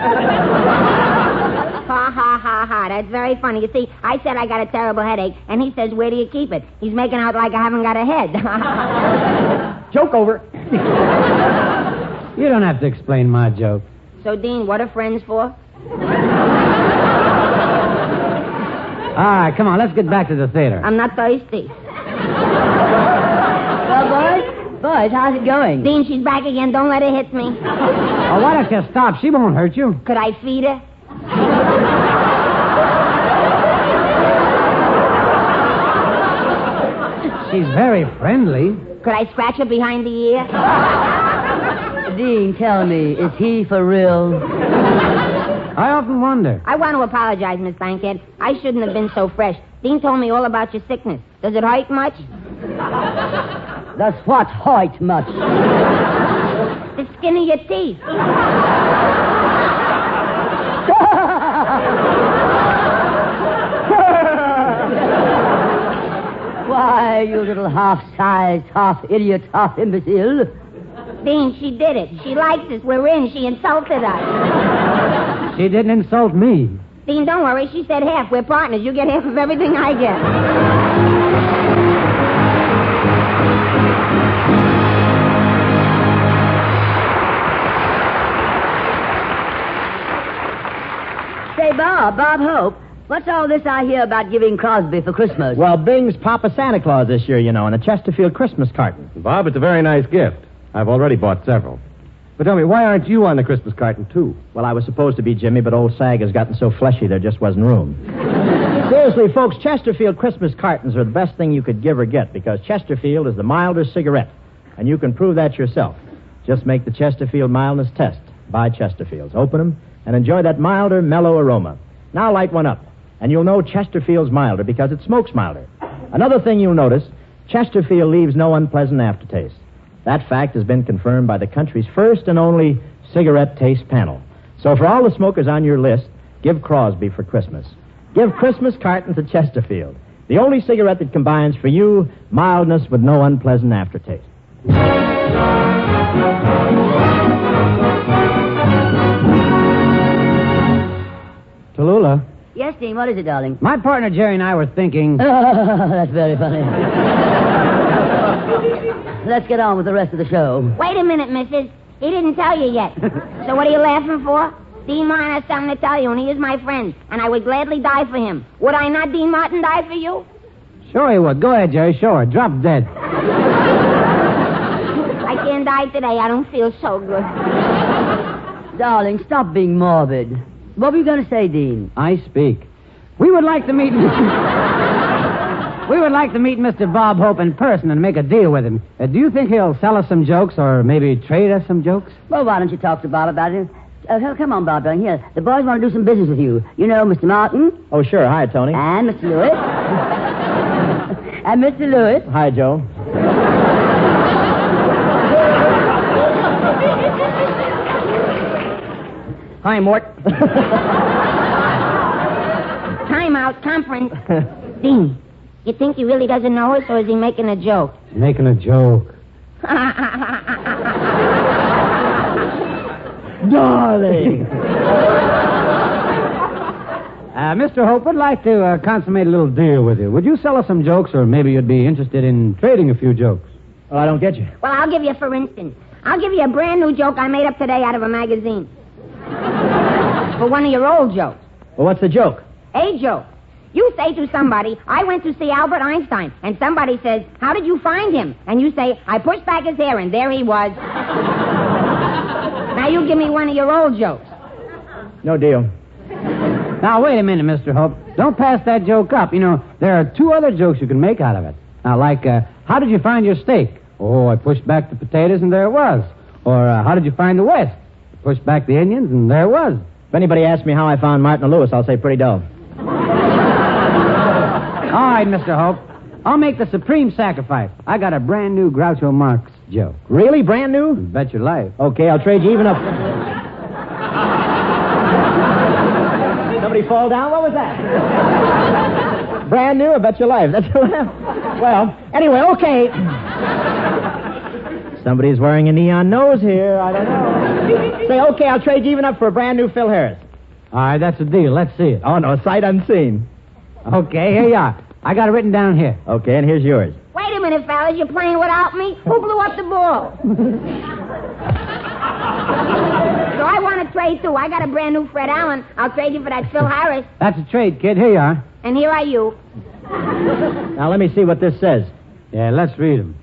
ha, ha, ha. That's very funny. You see, I said I got a terrible headache, and he says, where do you keep it? He's making out like I haven't got a head. Joke over. You don't have to explain my joke. So, Dean, what are friends for? All right, come on, let's get back to the theater. I'm not thirsty. Well, boys, how's it going? Dean, she's back again. Don't let her hit me. Oh, why don't you stop? She won't hurt you. Could I feed her? She's very friendly. Could I scratch her behind the ear? Dean, tell me, is he for real? I often wonder. I want to apologize, Miss Bankhead. I shouldn't have been so fresh. Dean told me all about your sickness. Does it hurt much? Does what hurt much? The skin of your teeth. Why, you little half-sized, half-idiot, half-imbecile. Dean, she did it. She likes us. We're in. She insulted us. She didn't insult me. Dean, don't worry. She said half. We're partners. You get half of everything I get. Say, Bob Hope, what's all this I hear about giving Crosby for Christmas? Well, Bing's Papa Santa Claus this year, you know, and a Chesterfield Christmas carton. Bob, it's a very nice gift. I've already bought several. But tell me, why aren't you on the Christmas carton, too? Well, I was supposed to be, Jimmy, but old Sag has gotten so fleshy there just wasn't room. Seriously, folks, Chesterfield Christmas cartons are the best thing you could give or get because Chesterfield is the milder cigarette, and you can prove that yourself. Just make the Chesterfield mildness test. Buy Chesterfields. Open them and enjoy that milder, mellow aroma. Now light one up, and you'll know Chesterfield's milder because it smokes milder. Another thing you'll notice, Chesterfield leaves no unpleasant aftertaste. That fact has been confirmed by the country's first and only cigarette taste panel. So for all the smokers on your list, give Crosby for Christmas. Give Christmas cartons to Chesterfield, the only cigarette that combines for you mildness with no unpleasant aftertaste. Tallulah, Yes, Dean, what is it, darling? my partner Jerry and I were thinking... That's very funny. Let's get on with the rest of the show. Wait a minute, missus. He didn't tell you yet. So what are you laughing for? Dean Martin has something to tell you, and he is my friend, and I would gladly die for him. Would I not, Dean Martin, die for you? Sure he would. Go ahead, Jerry. Sure. Drop dead. I can't die today. I don't feel so good. Darling, stop being morbid. What were you going to say, Dean? I speak. We would like to meet... We would like to meet Mr. Bob Hope in person and make a deal with him. Do you think he'll sell us some jokes or maybe trade us some jokes? Well, why don't you talk to Bob about it? Come on, Bob, darling. Here, the boys want to do some business with you. You know Mr. Martin. Oh, sure. Hi, Tony. And Mr. Lewis. And Mr. Lewis. Hi, Joe. Hi, Mort. Time out, conference. Dean, you think he really doesn't know us, or is he making a joke? Making a joke. Darling. Mr. Hope, would like to consummate a little deal with you. Would you sell us some jokes, or maybe you'd be interested in trading a few jokes? Well, I don't get you. Well, I'll give you, for instance, I'll give you a brand new joke I made up today out of a magazine. For one of your old jokes. Well, what's the joke? A joke. You say to somebody, I went to see Albert Einstein, and somebody says, how did you find him? And you say, I pushed back his hair, and there he was. Now you give me one of your old jokes. No deal. Now, wait a minute, Mr. Hope. Don't pass that joke up. You know, there are two other jokes you can make out of it. Now, like, how did you find your steak? Oh, I pushed back the potatoes, and there it was. Or, how did you find the West? I pushed back the Indians, and there it was. If anybody asks me how I found Martin Lewis, I'll say pretty dull. All right, Mr. Hope. I'll make the supreme sacrifice. I got a brand new Groucho Marx joke. Really? Brand new? Bet your life. Okay, I'll trade you even up. Somebody fall down? What was that? Brand new? I bet your life. That's well, anyway, okay. Somebody's wearing a neon nose here. I don't know. Say, okay, I'll trade you even up for a brand new Phil Harris. All right, that's the deal. Let's see it. Oh, no, sight unseen. Okay, here you are. I got it written down here. Okay, and here's yours. Wait a minute, fellas. You're playing without me? Who blew up the ball? So I want to trade, too. I got a brand new Fred Allen. I'll trade you for that Phil Harris. That's a trade, kid. Here you are. And here are you. Now, let me see what this says. Yeah, let's read them.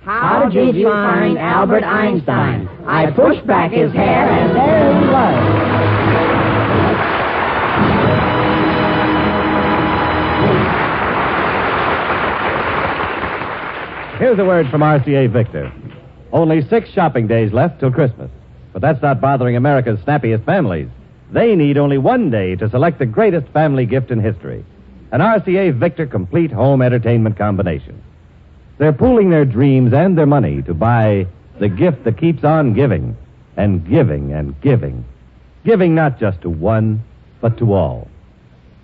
How did you find Albert Einstein? I pushed back his hair, and there he was. Here's a word from RCA Victor. Only 6 shopping days left till Christmas. But that's not bothering America's snappiest families. They need only 1 day to select the greatest family gift in history. An RCA Victor complete home entertainment combination. They're pooling their dreams and their money to buy the gift that keeps on giving and giving and giving. Giving not just to one, but to all.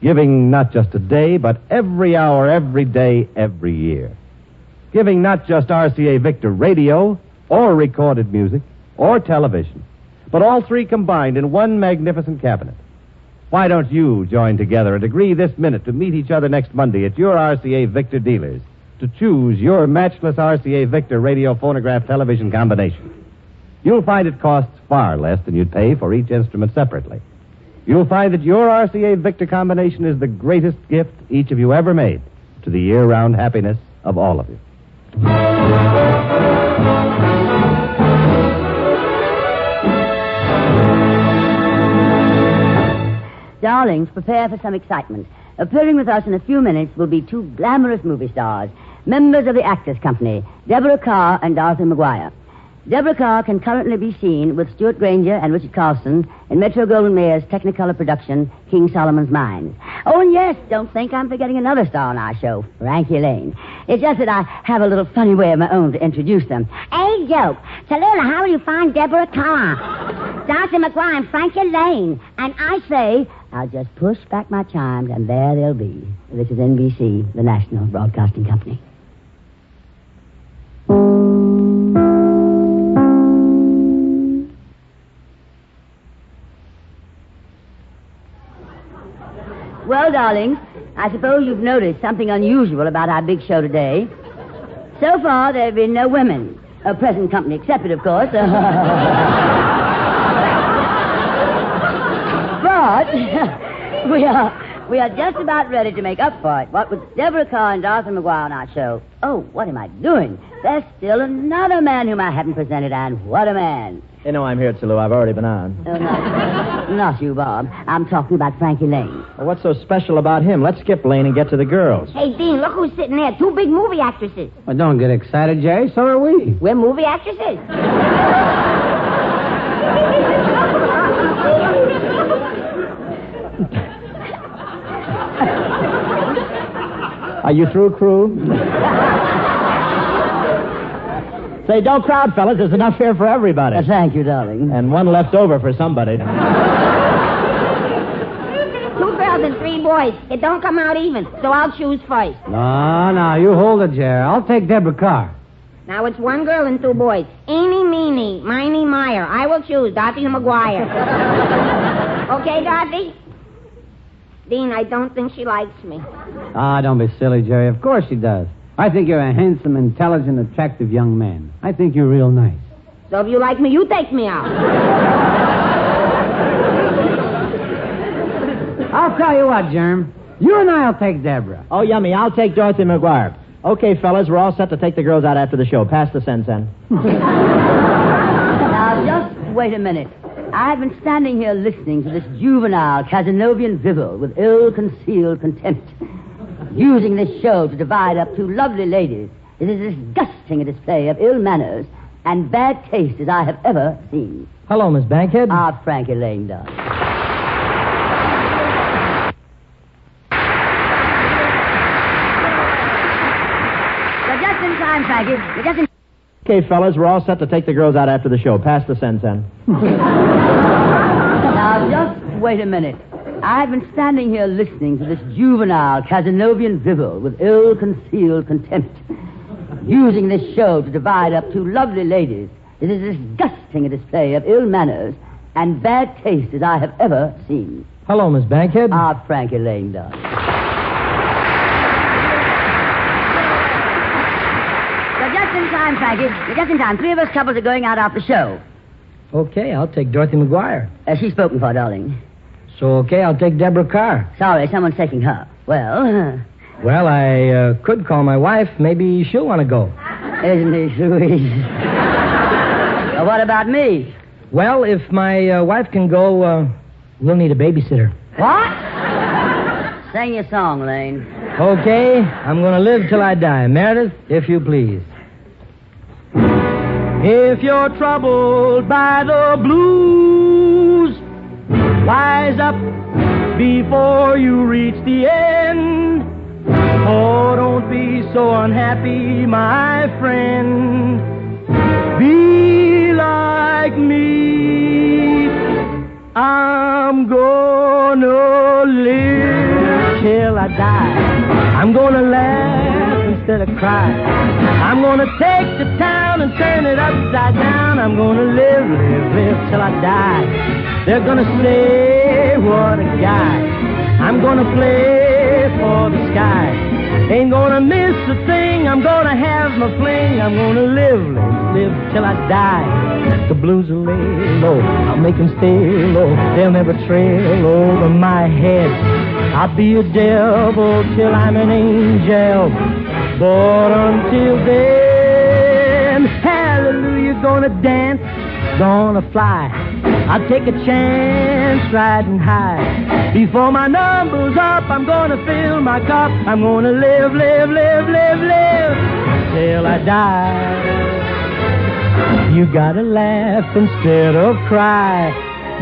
Giving not just a day, but every hour, every day, every year. Giving not just RCA Victor radio or recorded music or television, but all three combined in one magnificent cabinet. Why don't you join together and agree this minute to meet each other next Monday at your RCA Victor dealers to choose your matchless RCA Victor radio phonograph television combination? You'll find it costs far less than you'd pay for each instrument separately. You'll find that your RCA Victor combination is the greatest gift each of you ever made to the year-round happiness of all of you. Darlings, prepare for some excitement. Appearing with us in a few minutes will be two glamorous movie stars, members of the Actors Company, Deborah Carr and Dorothy McGuire. Deborah Carr can currently be seen with Stuart Granger and Richard Carlson in Metro-Goldwyn-Mayer's Technicolor production, King Solomon's Mines. Oh, and yes, don't think I'm forgetting another star on our show, Frankie Lane. It's just that I have a little funny way of my own to introduce them. Hey, joke. Tallulah, how will you find Deborah Carr? Dorothy McGuire and Frankie Lane. And I say, I'll just push back my chimes, and there they'll be. This is NBC, the National Broadcasting Company. Well, darlings, I suppose you've noticed something unusual about our big show today. So far, there have been no women. Present company accepted, of course. But we are just about ready to make up for it. What with Deborah Carr and Dorothy McGuire on our show. Oh, what am I doing? There's still another man whom I haven't presented, and what a man. You know I'm here, Tallulah. I've already been on. Oh, not you, Bob. I'm talking about Frankie Lane. Well, what's so special about him? Let's skip Lane and get to the girls. Hey, Dean, look who's sitting there. Two big movie actresses. Well, don't get excited, Jerry. So are we. We're movie actresses. Are you through, crew? Say, don't crowd, fellas. There's enough here for everybody. Thank you, darling. And one left over for somebody. 2 girls and 3 boys. It don't come out even, so I'll choose first. No, you hold it, Jerry. I'll take Deborah Carr. Now it's 1 girl and 2 boys. Eeny, meeny, miny, mire. I will choose Dorothy McGuire. Okay, Dorothy? Dean, I don't think she likes me. Don't be silly, Jerry. Of course she does. I think you're a handsome, intelligent, attractive young man. I think you're real nice. So if you like me, you take me out. I'll tell you what, Germ. You and I'll take Deborah. Oh, yummy. I'll take Dorothy McGuire. Okay, fellas, we're all set to take the girls out after the show. Pass the sen-sen. Now, just wait a minute. I've been standing here listening to this juvenile Casanovian drivel with ill-concealed contempt, using this show to divide up 2 lovely ladies. It is as disgusting a display of ill manners and bad taste as I have ever seen. Hello, Miss Bankhead. Frankie Lane does. You're just in time, Frankie. You're just in... Okay, fellas, we're all set to take the girls out after the show. Pass the sen-sen. Now, just wait a minute. I've been standing here listening to this juvenile Casanovian drivel with ill-concealed contempt, using this show to divide up 2 lovely ladies. It is as disgusting a display of ill manners and bad taste as I have ever seen. Hello, Miss Bankhead. Frankie Lane does. You're just in time, Frankie. You're just in time. 3 of us couples are going out after the show. Okay, I'll take Dorothy McGuire. She's spoken for, darling. So, okay, I'll take Deborah Carr. Sorry, someone's taking her. Well... Well, I could call my wife. Maybe she'll want to go. Isn't he sweet? Well, what about me? Well, if my wife can go, we'll need a babysitter. What? Sing your song, Lane. Okay, I'm going to live till I die. Meredith, if you please. If you're troubled by the blues, wise up before you reach the end. Oh, don't be so unhappy, my friend. Be like me. I'm gonna live till I die. I'm gonna laugh instead of cry. I'm gonna take the town and turn it upside down. I'm gonna live till I die. They're gonna say, what a guy. I'm gonna play for the sky. Ain't gonna miss a thing. I'm gonna have my fling. I'm gonna live till I die. The blues will lay low. I'll make them stay low. They'll never trail over my head. I'll be a devil till I'm an angel. But until then, hallelujah, gonna dance, gonna fly. I'll take a chance riding high. Before my number's up, I'm gonna fill my cup. I'm gonna live till I die. You gotta laugh instead of cry.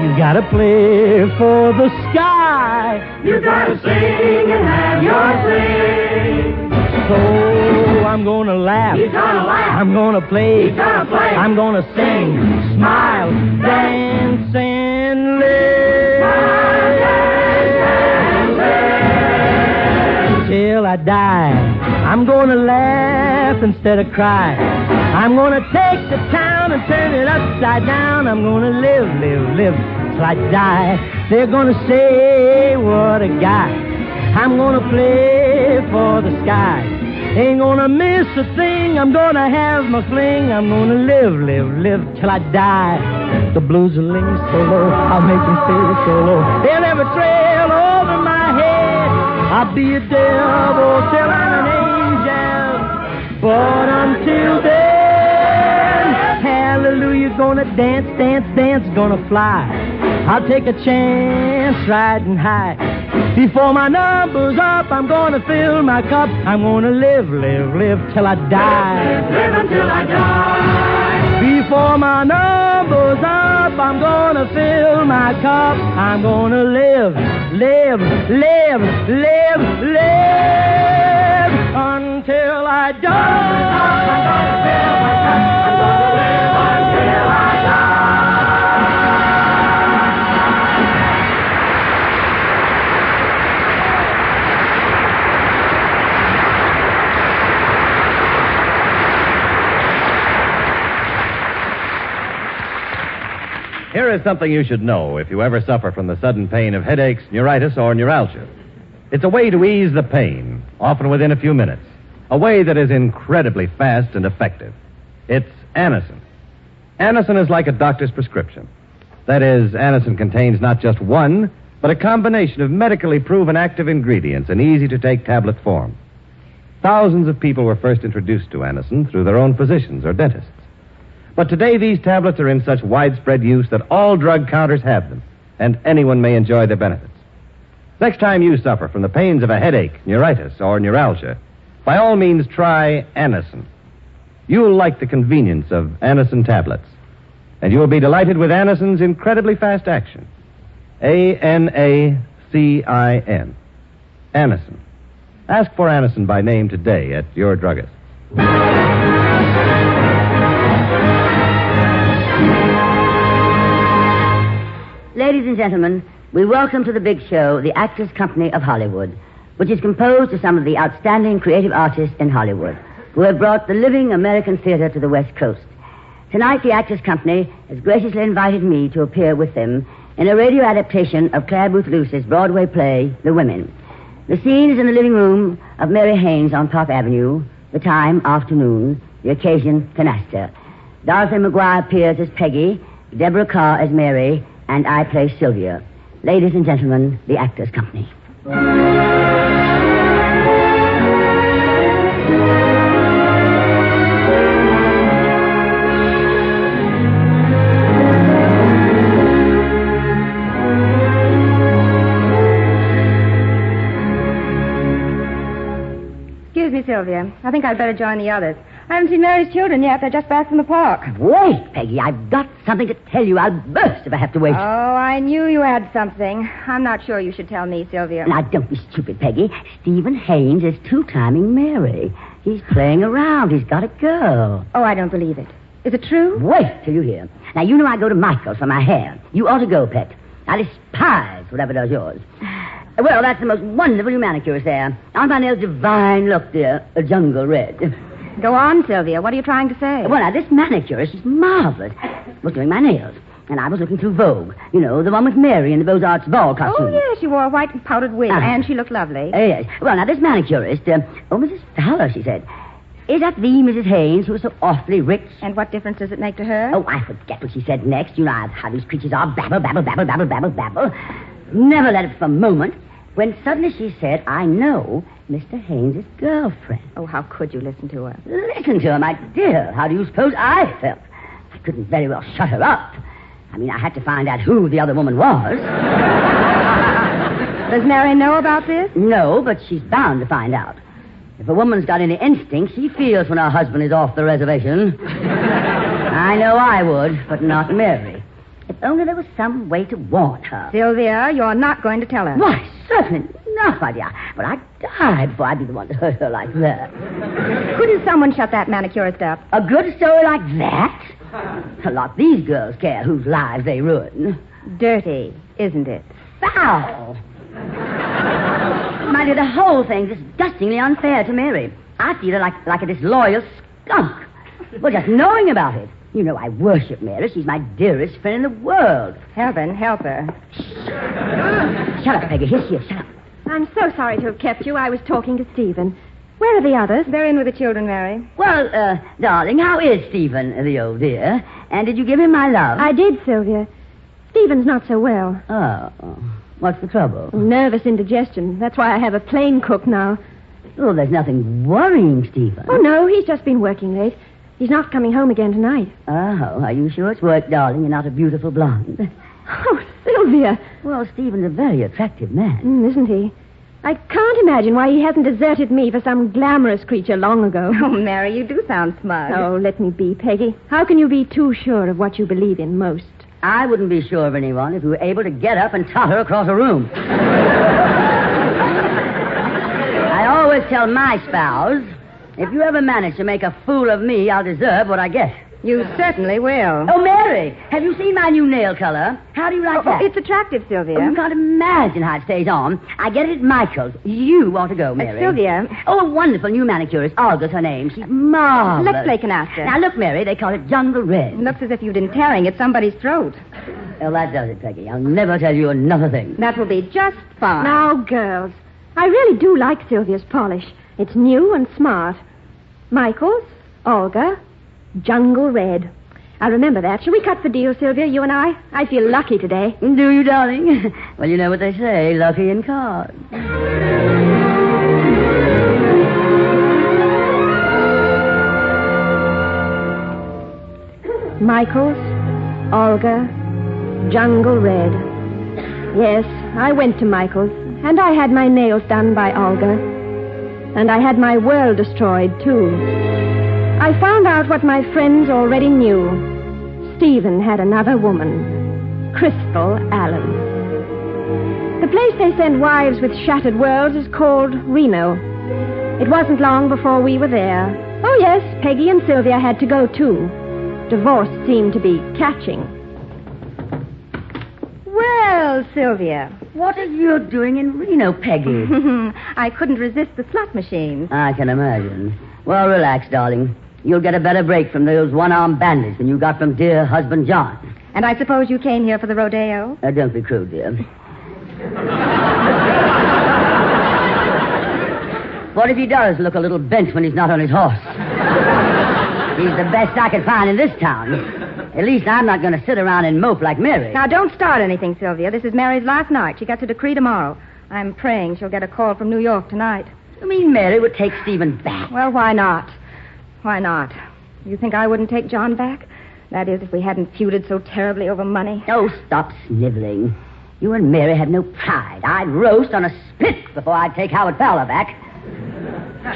You gotta play for the sky. You gotta sing and have your fling. So I'm gonna laugh. He's gonna laugh. I'm gonna play. He's gonna play. I'm gonna sing, smile, dance, and live. Till I die. I'm gonna laugh instead of cry. I'm gonna take the town and turn it upside down. I'm gonna live till I die. They're gonna say, what a guy. I'm gonna play for the sky. Ain't gonna miss a thing. I'm gonna have my fling. I'm gonna live till I die. The blues will lay so low. I'll make them stay so low. They'll never trail over my head. I'll be a devil till I'm an angel. But until then, hallelujah, gonna dance, gonna fly. I'll take a chance riding high. Before my number's up, I'm gonna fill my cup. I'm gonna live till I die. Live until I die. Before my number's up, I'm gonna fill my cup. I'm gonna live until I die. Here is something you should know if you ever suffer from the sudden pain of headaches, neuritis, or neuralgia. It's a way to ease the pain, often within a few minutes. A way that is incredibly fast and effective. It's Anacin. Anacin is like a doctor's prescription. That is, Anacin contains not just one, but a combination of medically proven active ingredients in easy-to-take tablet form. Thousands of people were first introduced to Anacin through their own physicians or dentists. But today these tablets are in such widespread use that all drug counters have them, and anyone may enjoy their benefits. Next time you suffer from the pains of a headache, neuritis, or neuralgia, by all means try Anacin. You'll like the convenience of Anacin tablets, and you'll be delighted with Anacin's incredibly fast action. Anacin. Anacin. Ask for Anacin by name today at your druggist. Ladies and gentlemen, we welcome to the big show the Actors Company of Hollywood, which is composed of some of the outstanding creative artists in Hollywood who have brought the living American theater to the West Coast. Tonight, the Actors Company has graciously invited me to appear with them in a radio adaptation of Clare Boothe Luce's Broadway play, The Women. The scene is in the living room of Mary Haynes on Park Avenue, the time, afternoon, the occasion, canasta. Dorothy McGuire appears as Peggy, Deborah Carr as Mary, and I play Sylvia. Ladies and gentlemen, the Actors Company. Excuse me, Sylvia. I think I'd better join the others. I haven't seen Mary's children yet. They're just back from the park. Wait, Peggy. I've got something to tell you. I'll burst if I have to wait. Oh, I knew you had something. I'm not sure you should tell me, Sylvia. Now, don't be stupid, Peggy. Stephen Haynes is two-timing Mary. He's playing around. He's got a girl. Oh, I don't believe it. Is it true? Wait till you hear. Now, you know I go to Michael's for my hair. You ought to go, Pet. I despise whatever does yours. Well, that's the most wonderful new manicurist there. Aren't my nails divine? Look, dear, a jungle red. Go on, Sylvia. What are you trying to say? Well, now, this manicurist is marvelous. Was doing my nails. and I was looking through Vogue. You know, the one with Mary in the Beaux-Arts ball costume. Oh, yes, she wore a white and powdered wig, and she looked lovely. Yes. Well, now, this manicurist, Mrs. Fowler, she said. Is that the Mrs. Haynes who was so awfully rich? And what difference does it make to her? Oh, I forget what she said next. You know how these creatures are. Babble, babble, babble, babble, babble, babble. Never let it for a moment. When suddenly she said, I know Mr. Haynes' girlfriend. Oh, how could you listen to her? Listen to her, my dear. How do you suppose I felt? I couldn't very well shut her up. I mean, I had to find out who the other woman was. Does Mary know about this? No, but she's bound to find out. If a woman's got any instinct, she feels when her husband is off the reservation. I know I would, but not Mary. If only there was some way to warn her. Sylvia, you're not going to tell her. Why, certainly not, my dear. But I'd die before I'd be the one to hurt her like that. Couldn't someone shut that manicurist up? A good story like that? A lot these girls care whose lives they ruin. Dirty, isn't it? Foul. My dear, the whole thing's disgustingly unfair to Mary. I feel her like a disloyal skunk. Well, just knowing about it. You know I worship Mary. She's my dearest friend in the world. Heaven help her. Shut up, Peggy. Here she is. Shut up. I'm so sorry to have kept you. I was talking to Stephen. Where are the others? They're in with the children, Mary. Well, darling, how is Stephen, the old dear? And did you give him my love? I did, Sylvia. Stephen's not so well. Oh. What's the trouble? Nervous indigestion. That's why I have a plain cook now. Oh, there's nothing worrying Stephen. Oh, no, he's just been working late. He's not coming home again tonight. Oh, are you sure it's work, darling? You're not a beautiful blonde. Oh, Sylvia. Well, Stephen's a very attractive man. Isn't he? I can't imagine why he hasn't deserted me for some glamorous creature long ago. Oh, Mary, you do sound smug. Oh, let me be, Peggy. How can you be too sure of what you believe in most? I wouldn't be sure of anyone if you were able to get up and totter across a room. I always tell my spouse, if you ever manage to make a fool of me, I'll deserve what I get. You certainly will. Oh, Mary, have you seen my new nail color? How do you like that? It's attractive, Sylvia. Oh, you can't imagine how it stays on. I get it at Michael's. You want to go, Mary? Sylvia. Oh, a wonderful new manicurist. Olga's her name. She's marvelous. Let's play canasta. Now, look, Mary, they call it jungle red. It looks as if you've been tearing at somebody's throat. Well, that does it, Peggy. I'll never tell you another thing. That will be just fine. Now, girls, I really do like Sylvia's polish. It's new and smart. Michael's, Olga, jungle red. I'll remember that. Shall we cut the deal, Sylvia, you and I? I feel lucky today. Do you, darling? Well, you know what they say, lucky in cards. Michael's, Olga, jungle red. Yes, I went to Michael's, and I had my nails done by Olga. And I had my world destroyed, too. I found out what my friends already knew. Stephen had another woman, Crystal Allen. The place they send wives with shattered worlds is called Reno. It wasn't long before we were there. Oh, yes, Peggy and Sylvia had to go, too. Divorce seemed to be catching. Well, Sylvia. What are you doing in Reno, Peggy? I couldn't resist the slot machines. I can imagine. Well, relax, darling. You'll get a better break from those one-armed bandits than you got from dear husband John. And I suppose you came here for the rodeo? Don't be crude, dear. What if he does look a little bent when he's not on his horse? He's the best I could find in this town. At least I'm not going to sit around and mope like Mary. Now, don't start anything, Sylvia. This is Mary's last night. She gets a decree tomorrow. I'm praying she'll get a call from New York tonight. You mean Mary would take Stephen back? Well, why not? Why not? You think I wouldn't take John back? That is, if we hadn't feuded so terribly over money. Oh, stop sniveling. You and Mary had no pride. I'd roast on a spit before I'd take Howard Fowler back.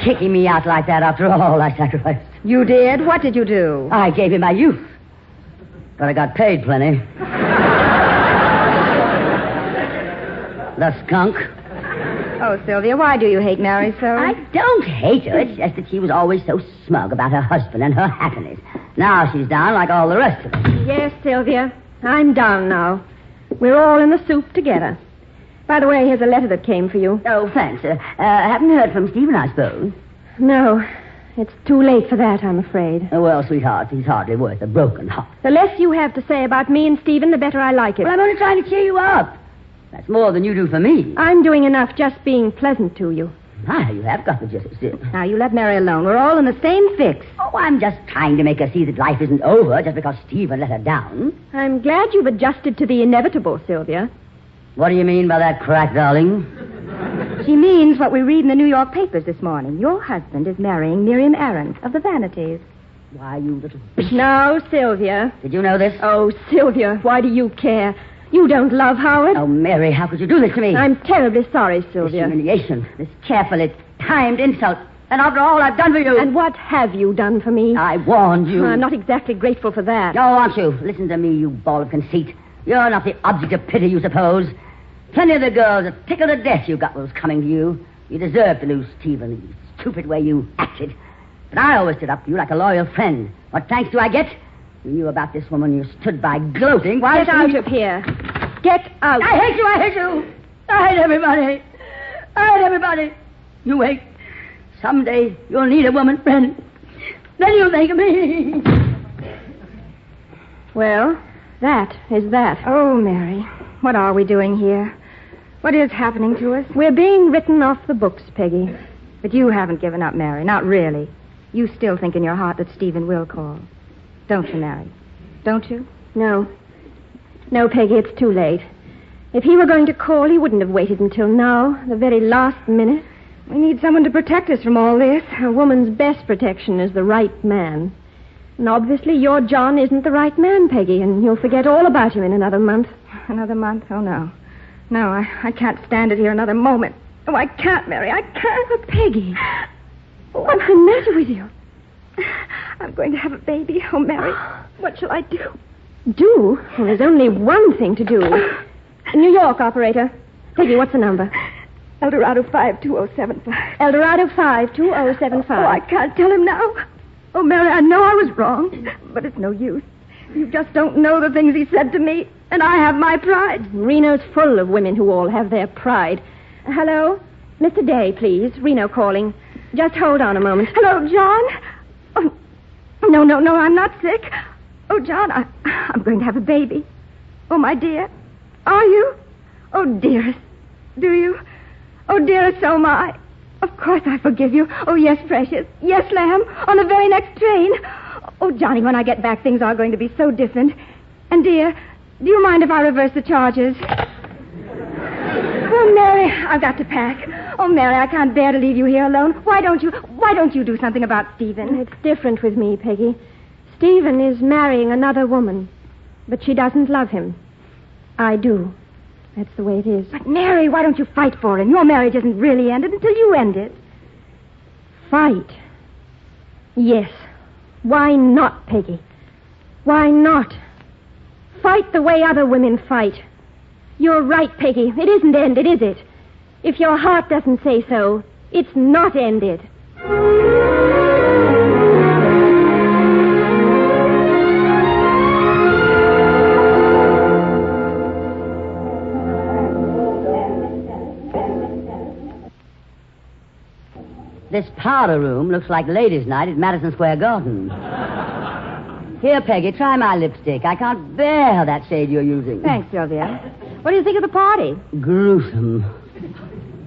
Kicking me out like that after all I sacrificed. You did? What did you do? I gave him my youth. But I got paid plenty. The skunk. Oh, Sylvia, why do you hate Mary so? I don't hate her. It's just that she was always so smug about her husband and her happiness. Now she's down like all the rest of us. Yes, Sylvia. I'm down now. We're all in the soup together. By the way, here's a letter that came for you. Oh, thanks. Haven't heard from Stephen, I suppose. No. It's too late for that, I'm afraid. Oh, well, sweetheart, he's hardly worth a broken heart. The less you have to say about me and Stephen, the better I like it. Well, I'm only trying to cheer you up. That's more than you do for me. I'm doing enough just being pleasant to you. Ah, you have got the gist still. Now, you let Mary alone. We're all in the same fix. Oh, I'm just trying to make her see that life isn't over just because Stephen let her down. I'm glad you've adjusted to the inevitable, Sylvia. What do you mean by that crack, darling? She means what we read in the New York papers this morning. Your husband is marrying Miriam Arendt of the Vanities. Why, you little bitch. No, Sylvia. Did you know this? Oh, Sylvia, why do you care? You don't love Howard. Oh, Mary, how could you do this to me? I'm terribly sorry, This Sylvia. humiliation, this carefully timed insult. And after all I've done for you. And what have you done for me? I warned you. I'm not exactly grateful for that. No, aren't you? Listen to me, you ball of conceit. You're not the object of pity, you suppose. Plenty of the girls that tickled to death you got what was coming to you. You deserved to lose Stephen, the stupid way you acted. But I always stood up for you like a loyal friend. What thanks do I get? You knew about this woman. You stood by gloating. Why Get out of here. Get out. I hate you. I hate you. I hate everybody. I hate everybody. You wait. Someday you'll need a woman friend. Then you'll think of me. Well, that is that. Oh, Mary, what are we doing here? What is happening to us? We're being written off the books, Peggy. But you haven't given up, Mary. Not really. You still think in your heart that Stephen will call. Don't you, Mary? Don't you? No. No, Peggy, it's too late. If he were going to call, he wouldn't have waited until now, the very last minute. We need someone to protect us from all this. A woman's best protection is the right man. And obviously your John isn't the right man, Peggy, and you'll forget all about him in another month. Another month? Oh, no. No, I can't stand it here another moment. Oh, I can't, Mary. I can't. But Peggy, what's the matter with you? I'm going to have a baby. Oh, Mary, what shall I do? Do? Well, there's only one thing to do. New York, operator. Peggy, what's the number? Eldorado 52075. Eldorado 52075. Oh, I can't tell him now. Oh, Mary, I know I was wrong, but it's no use. You just don't know the things he said to me, and I have my pride. Reno's full of women who all have their pride. Hello? Mr. Day, please. Reno calling. Just hold on a moment. Hello, John? Oh, no, I'm not sick. Oh, John, I'm going to have a baby. Oh, my dear. Are you? Oh, dearest. Do you? Oh, dearest, so am I. Of course I forgive you. Oh, yes, precious. Yes, lamb. On the very next train. Oh, Johnny, when I get back, things are going to be so different. And, dear, do you mind if I reverse the charges? Oh, Mary, I've got to pack. Oh, Mary, I can't bear to leave you here alone. Why don't you do something about Stephen? It's different with me, Peggy. Stephen is marrying another woman, but she doesn't love him. I do. That's the way it is. But, Mary, why don't you fight for him? Your marriage isn't really ended until you end it. Fight? Yes. Why not, Peggy? Why not? Fight the way other women fight. You're right, Peggy. It isn't ended, is it? If your heart doesn't say so, it's not ended. This powder room looks like ladies' night at Madison Square Garden. Here, Peggy, try my lipstick. I can't bear that shade you're using. Thanks, Sylvia. What do you think of the party? Gruesome.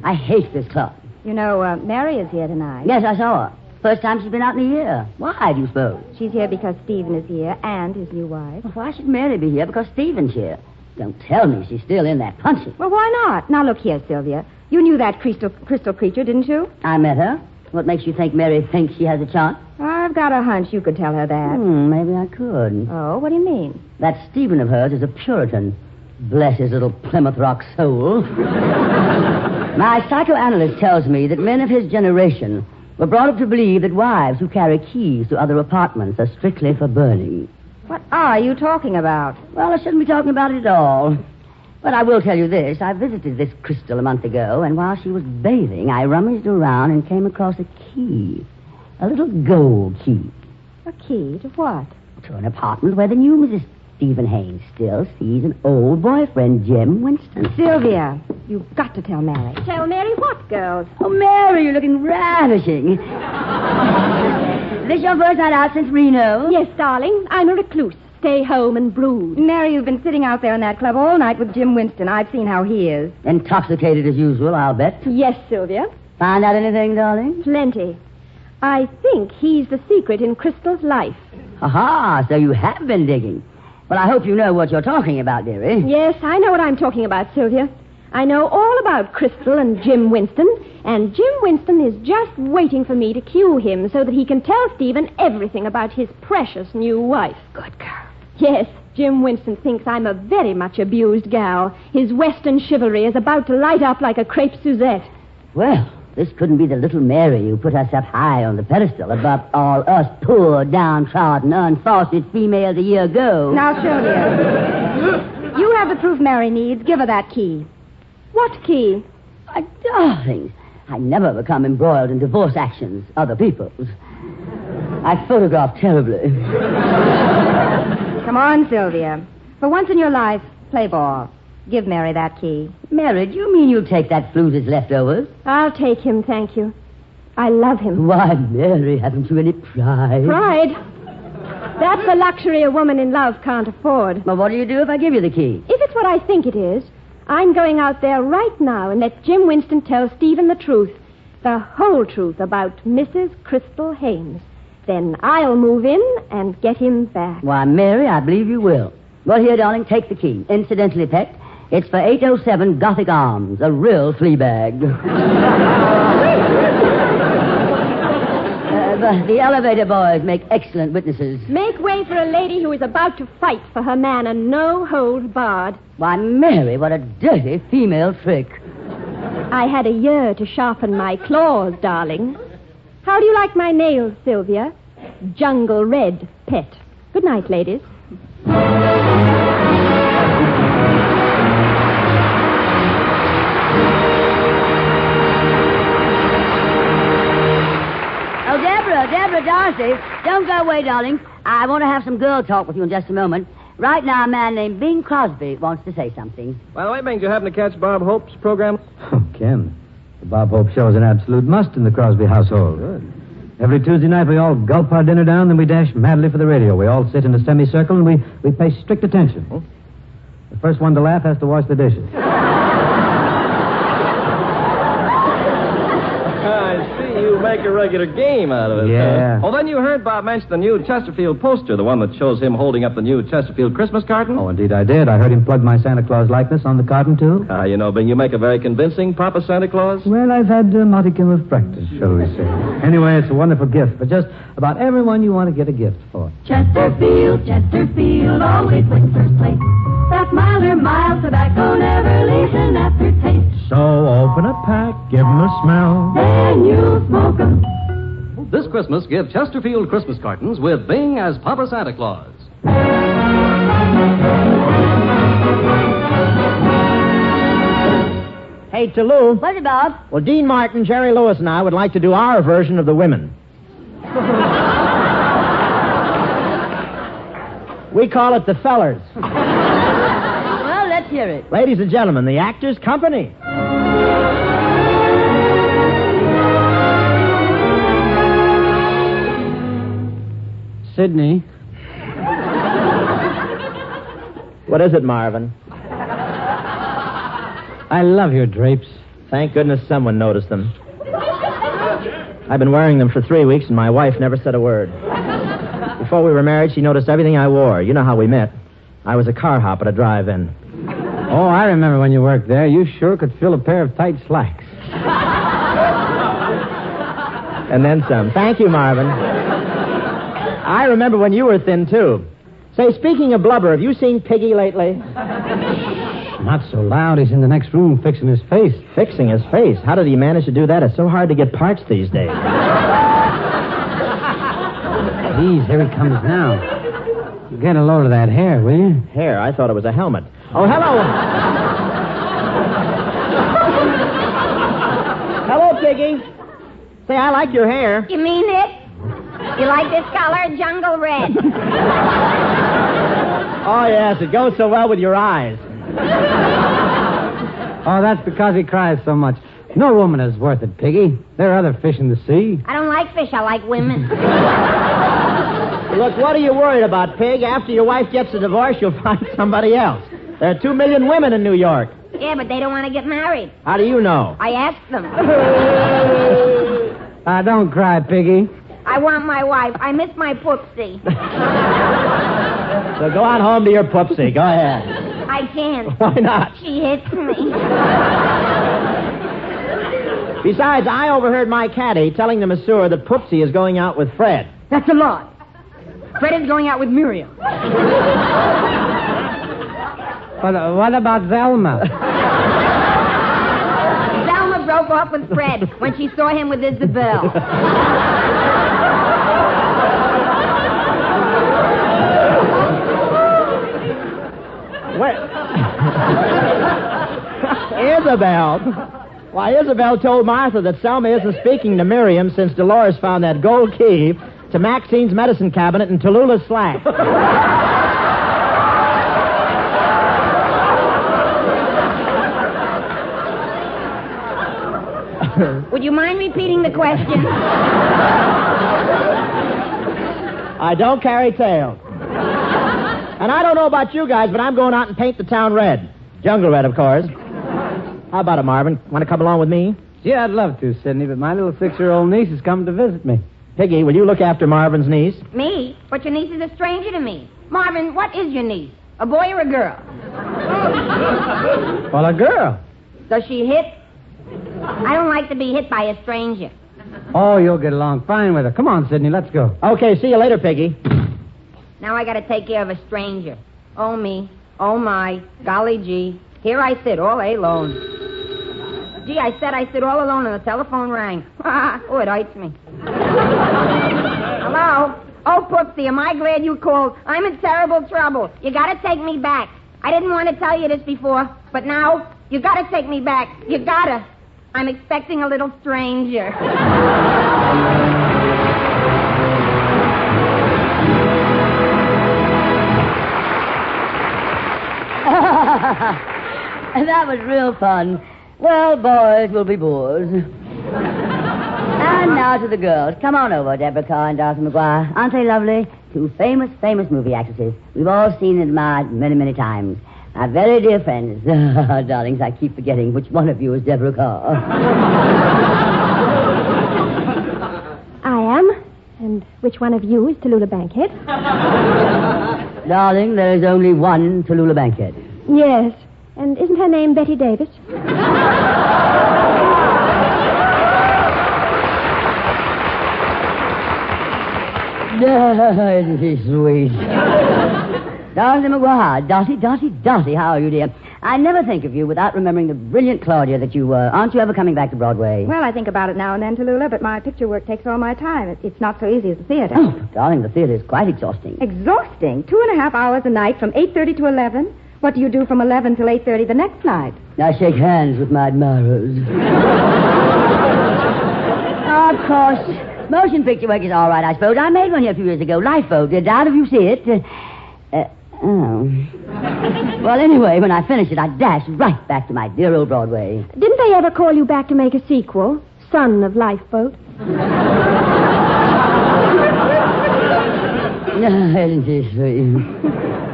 I hate this club. You know, Mary is here tonight. Yes, I saw her. First time she's been out in a year. Why, do you suppose? She's here because Stephen is here and his new wife. Well, why should Mary be here? Because Stephen's here. Don't tell me she's still in that punching. Well, why not? Now, look here, Sylvia. You knew that crystal creature, didn't you? I met her. What makes you think Mary thinks she has a chance? I've got a hunch you could tell her that. Maybe I could. Oh, what do you mean? That Stephen of hers is a Puritan. Bless his little Plymouth Rock soul. My psychoanalyst tells me that men of his generation were brought up to believe that wives who carry keys to other apartments are strictly for burning. What are you talking about? Well, I shouldn't be talking about it at all. But I will tell you this. I visited this crystal a month ago, and while she was bathing, I rummaged around and came across a key. A little gold key. A key to what? To an apartment where the new Mrs. Stephen Haynes still sees an old boyfriend, Jim Winston. Sylvia, you've got to tell Mary. Tell Mary what, girls? Oh, Mary, you're looking ravishing. this your first night out since Reno? Yes, darling. I'm a recluse. Stay home and brood. Mary, you've been sitting out there in that club all night with Jim Winston. I've seen how he is. Intoxicated as usual, I'll bet. Yes, Sylvia. Find out anything, darling? Plenty. I think he's the secret in Crystal's life. Aha, so you have been digging. Well, I hope you know what you're talking about, dearie. Yes, I know what I'm talking about, Sylvia. I know all about Crystal and Jim Winston, and Jim Winston is just waiting for me to cue him so that he can tell Stephen everything about his precious new wife. Good girl. Yes, Jim Winston thinks I'm a very much abused gal. His Western chivalry is about to light up like a crepe Suzette. Well, this couldn't be the little Mary who put herself high on the pedestal above all us poor, downtrodden, unfostered females a year ago. Now, Sylvia, you have the proof Mary needs. Give her that key. What key? My darlings, I never become embroiled in divorce actions, other people's. I photograph terribly. Come on, Sylvia. For once in your life, play ball. Give Mary that key. Mary, do you mean you'll take that flooze's leftovers? I'll take him, thank you. I love him. Why, Mary, haven't you any pride? Pride? That's a luxury a woman in love can't afford. Well, what do you do if I give you the key? If it's what I think it is, I'm going out there right now and let Jim Winston tell Stephen the truth. The whole truth about Mrs. Crystal Hames. Then I'll move in and get him back. Why, Mary, I believe you will. Well, here, darling, take the key. Incidentally, Pet, it's for 807 Gothic Arms, a real flea bag. The elevator boys make excellent witnesses. Make way for a lady who is about to fight for her man and no holds barred. Why, Mary, what a dirty female trick. I had a year to sharpen my claws, darling. How do you like my nails, Sylvia? Jungle red, Pet. Good night, ladies. Deborah Darcy, don't go away, darling. I want to have some girl talk with you in just a moment. Right now, a man named Bing Crosby wants to say something. By the way, Bing, did you happen to catch Bob Hope's program? Oh, Ken. The Bob Hope show is an absolute must in the Crosby household. Good. Every Tuesday night, we all gulp our dinner down, then we dash madly for the radio. We all sit in a semicircle, and we pay strict attention. Oh. The first one to laugh has to wash the dishes. You make a regular game out of it. Yeah. Oh, then you heard Bob mention the new Chesterfield poster, the one that shows him holding up the new Chesterfield Christmas carton? Oh, indeed I did. I heard him plug my Santa Claus likeness on the carton, too. You know, Bing, you make a very convincing Papa Santa Claus. Well, I've had a modicum of practice, shall we say. Anyway, it's a wonderful gift for just about everyone you want to get a gift for. Chesterfield, Chesterfield, always wins first place. That milder, mild tobacco never leaves an aftertaste. So open a pack, give 'em a smell. Then you smoke 'em. This Christmas, give Chesterfield Christmas cartons with Bing as Papa Santa Claus. Hey, Toulouse. What's it, Bob? Well, Dean Martin, Jerry Lewis, and I would like to do our version of the women. We call it the fellers. Well, let's hear it. Ladies and gentlemen, the Actors Company. Sydney. What is it, Marvin? I love your drapes. Thank goodness someone noticed them. I've been wearing them for 3 weeks, and my wife never said a word. Before we were married, she noticed everything I wore. You know how we met. I was a car hop at a drive-in. Oh, I remember when you worked there. You sure could fill a pair of tight slacks. And then some. Thank you, Marvin. I remember when you were thin, too. Say, speaking of blubber, have you seen Piggy lately? Not so loud. He's in the next room fixing his face. Fixing his face? How did he manage to do that? It's so hard to get parts these days. Geez, here he comes now. Get a load of that hair, will you? Hair? I thought it was a helmet. Oh, hello. Hello, Piggy. Say, I like your hair. You mean it? You like this color? Jungle red. Oh, yes, it goes so well with your eyes. Oh, that's because he cries so much. No woman is worth it, Piggy. There are other fish in the sea. I don't like like fish. I like women. Look, what are you worried about, Pig? After your wife gets a divorce, you'll find somebody else. There are 2 million women in New York. Yeah, but they don't want to get married. How do you know? I asked them. Don't cry, Piggy. I want my wife. I miss my poopsie. So go on home to your poopsie. Go ahead. I can't. Why not? She hits me. Besides, I overheard my caddy telling the masseur that Poopsie is going out with Fred. That's a lie. Fred is going out with Miriam. But what about Velma? Velma broke off with Fred when she saw him with Isabel. Isabel? Why, Isabel told Martha that Selma isn't speaking to Miriam since Dolores found that gold key to Maxine's medicine cabinet in Tallulah's slack. Would you mind repeating the question? I don't carry tales. And I don't know about you guys, but I'm going out and paint the town red. Jungle red, of course. How about it, Marvin? Want to come along with me? Yeah, I'd love to, Sidney, but my little 6-year-old niece has come to visit me. Piggy, will you look after Marvin's niece? Me? But your niece is a stranger to me. Marvin, what is your niece? A boy or a girl? Well, a girl. Does she hit? I don't like to be hit by a stranger. Oh, you'll get along fine with her. Come on, Sidney, let's go. Okay, see you later, Piggy. Now I gotta take care of a stranger. Oh, me. Oh, my. Golly gee. Here I sit all alone. Gee, I said I sit all alone and the telephone rang. Oh, it hurts me. Hello? Oh, Poopsie, am I glad you called. I'm in terrible trouble. You gotta take me back. I didn't want to tell you this before, but now you gotta take me back. You gotta. I'm expecting a little stranger. That was real fun. Well, boys will be boys. And now to the girls. Come on over, Deborah Carr and Darcy McGuire. Aren't they lovely? Two famous movie actresses. We've all seen and admired many, many times. My very dear friends. Darlings, I keep forgetting which one of you is Deborah Carr. I am. And which one of you is Tallulah Bankhead? Darling, there is only one Tallulah Bankhead. Yes. And isn't her name Betty Davis? Isn't she sweet? Darcy McGuire, Dottie, how are you, dear? I never think of you without remembering the brilliant Claudia that you were. Aren't you ever coming back to Broadway? Well, I think about it now and then, Tallulah, but my picture work takes all my time. It's not so easy as the theater. Oh, darling, the theater is quite exhausting. Exhausting? 2.5 hours a night from 8:30 to 11? What do you do from 11 till 8:30 the next night? I shake hands with my admirers. Of course. Motion picture work is all right, I suppose. I made one here a few years ago. Lifeboat. Doubt if you see it. Oh. Well, anyway, when I finished it, I dashed right back to my dear old Broadway. Didn't they ever call you back to make a sequel? Son of Lifeboat? Isn't she sweet?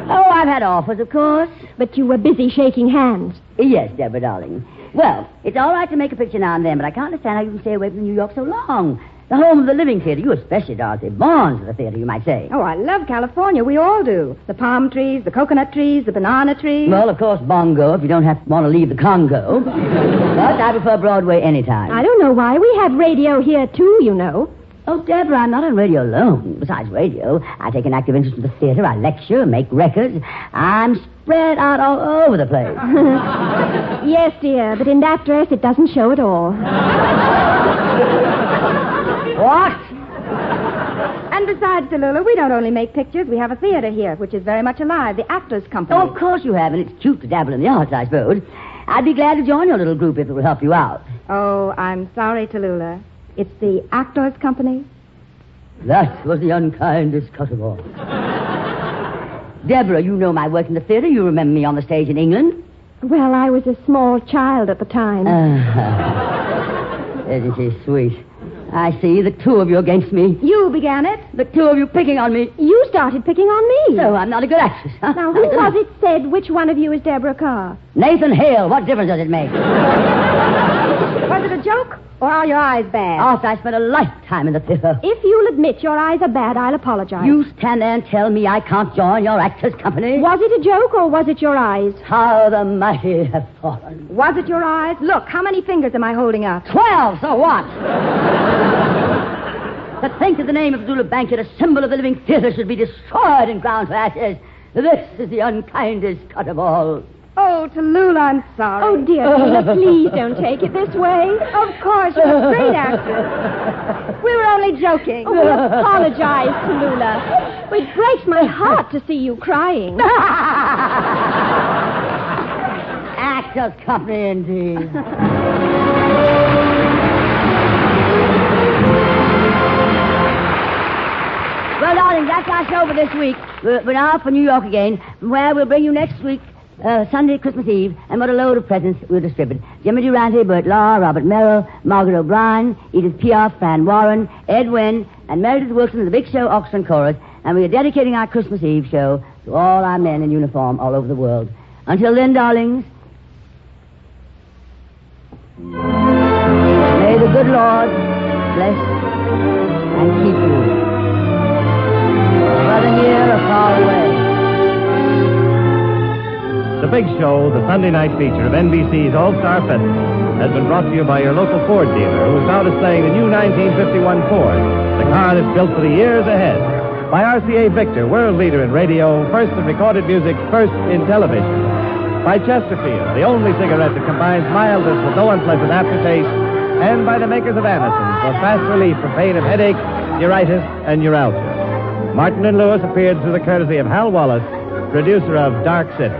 Oh, I've had offers, of course. But you were busy shaking hands. Yes, Deborah, darling. Well, it's all right to make a picture now and then, but I can't understand how you can stay away from New York so long. The home of the living theater. You especially, Dorothy. Born for the theater, you might say. Oh, I love California. We all do. The palm trees, the coconut trees, the banana trees. Well, of course, bongo, if you don't want to leave the Congo. But I prefer Broadway anytime. I don't know why. We have radio here, too, you know. Oh, Deborah, I'm not on radio alone. Besides radio, I take an active interest in the theater. I lecture, make records. I'm spread out all over the place. Yes, dear, but in that dress, it doesn't show at all. What? And besides, Tallulah, we don't only make pictures. We have a theater here, which is very much alive. The Actors Company. Oh, of course you have, and it's cute to dabble in the arts, I suppose. I'd be glad to join your little group if it will help you out. Oh, I'm sorry, Tallulah. It's the Actors Company. That was the unkindest cut of all. Deborah, you know my work in the theater. You remember me on the stage in England. Well, I was a small child at the time. Isn't she sweet? I see. The two of you against me. You began it. The two of you picking on me. You started picking on me. So I'm not a good actress, huh? Now, who was it said which one of you is Deborah Carr? Nathan Hale. What difference does it make? Was it a joke, or are your eyes bad? After I spent a lifetime in the theater. If you'll admit your eyes are bad, I'll apologize. You stand there and tell me I can't join your actors' company? Was it a joke, or was it your eyes? How the mighty have fallen. Was it your eyes? Look, how many fingers am I holding up? 12, so what? To think that the name of Zulu Banquet, a symbol of the living theater, should be destroyed and ground to ashes. This is the unkindest cut of all. Oh, Tallulah, I'm sorry. Oh, dear, Tallulah, please don't take it this way. Of course, you're a great actress. We were only joking. Oh, we apologize, Tallulah. It breaks my heart to see you crying. Actors' company, indeed. Well, darling, that's our show for this week. We're now off for New York again, from where we'll bring you next week, Sunday, Christmas Eve, and what a load of presents we'll distribute. Jimmy Durante, Bert Law, Robert Merrill, Margaret O'Brien, Edith Piaf, Fran Warren, Ed Wynn, and Meredith Wilson of the Big Show Orchestra and Chorus, and we are dedicating our Christmas Eve show to all our men in uniform all over the world. Until then, darlings, may the good Lord bless and keep you, whether near or far away. The Big Show, the Sunday night feature of NBC's All-Star Festival, has been brought to you by your local Ford dealer, who is now displaying the new 1951 Ford, the car that's built for the years ahead. By RCA Victor, world leader in radio, first in recorded music, first in television. By Chesterfield, the only cigarette that combines mildness with no unpleasant aftertaste. And by the makers of Anacin, for fast relief from pain of headache, neuritis, and neuralgia. Martin and Lewis appeared through the courtesy of Hal Wallace, producer of Dark City.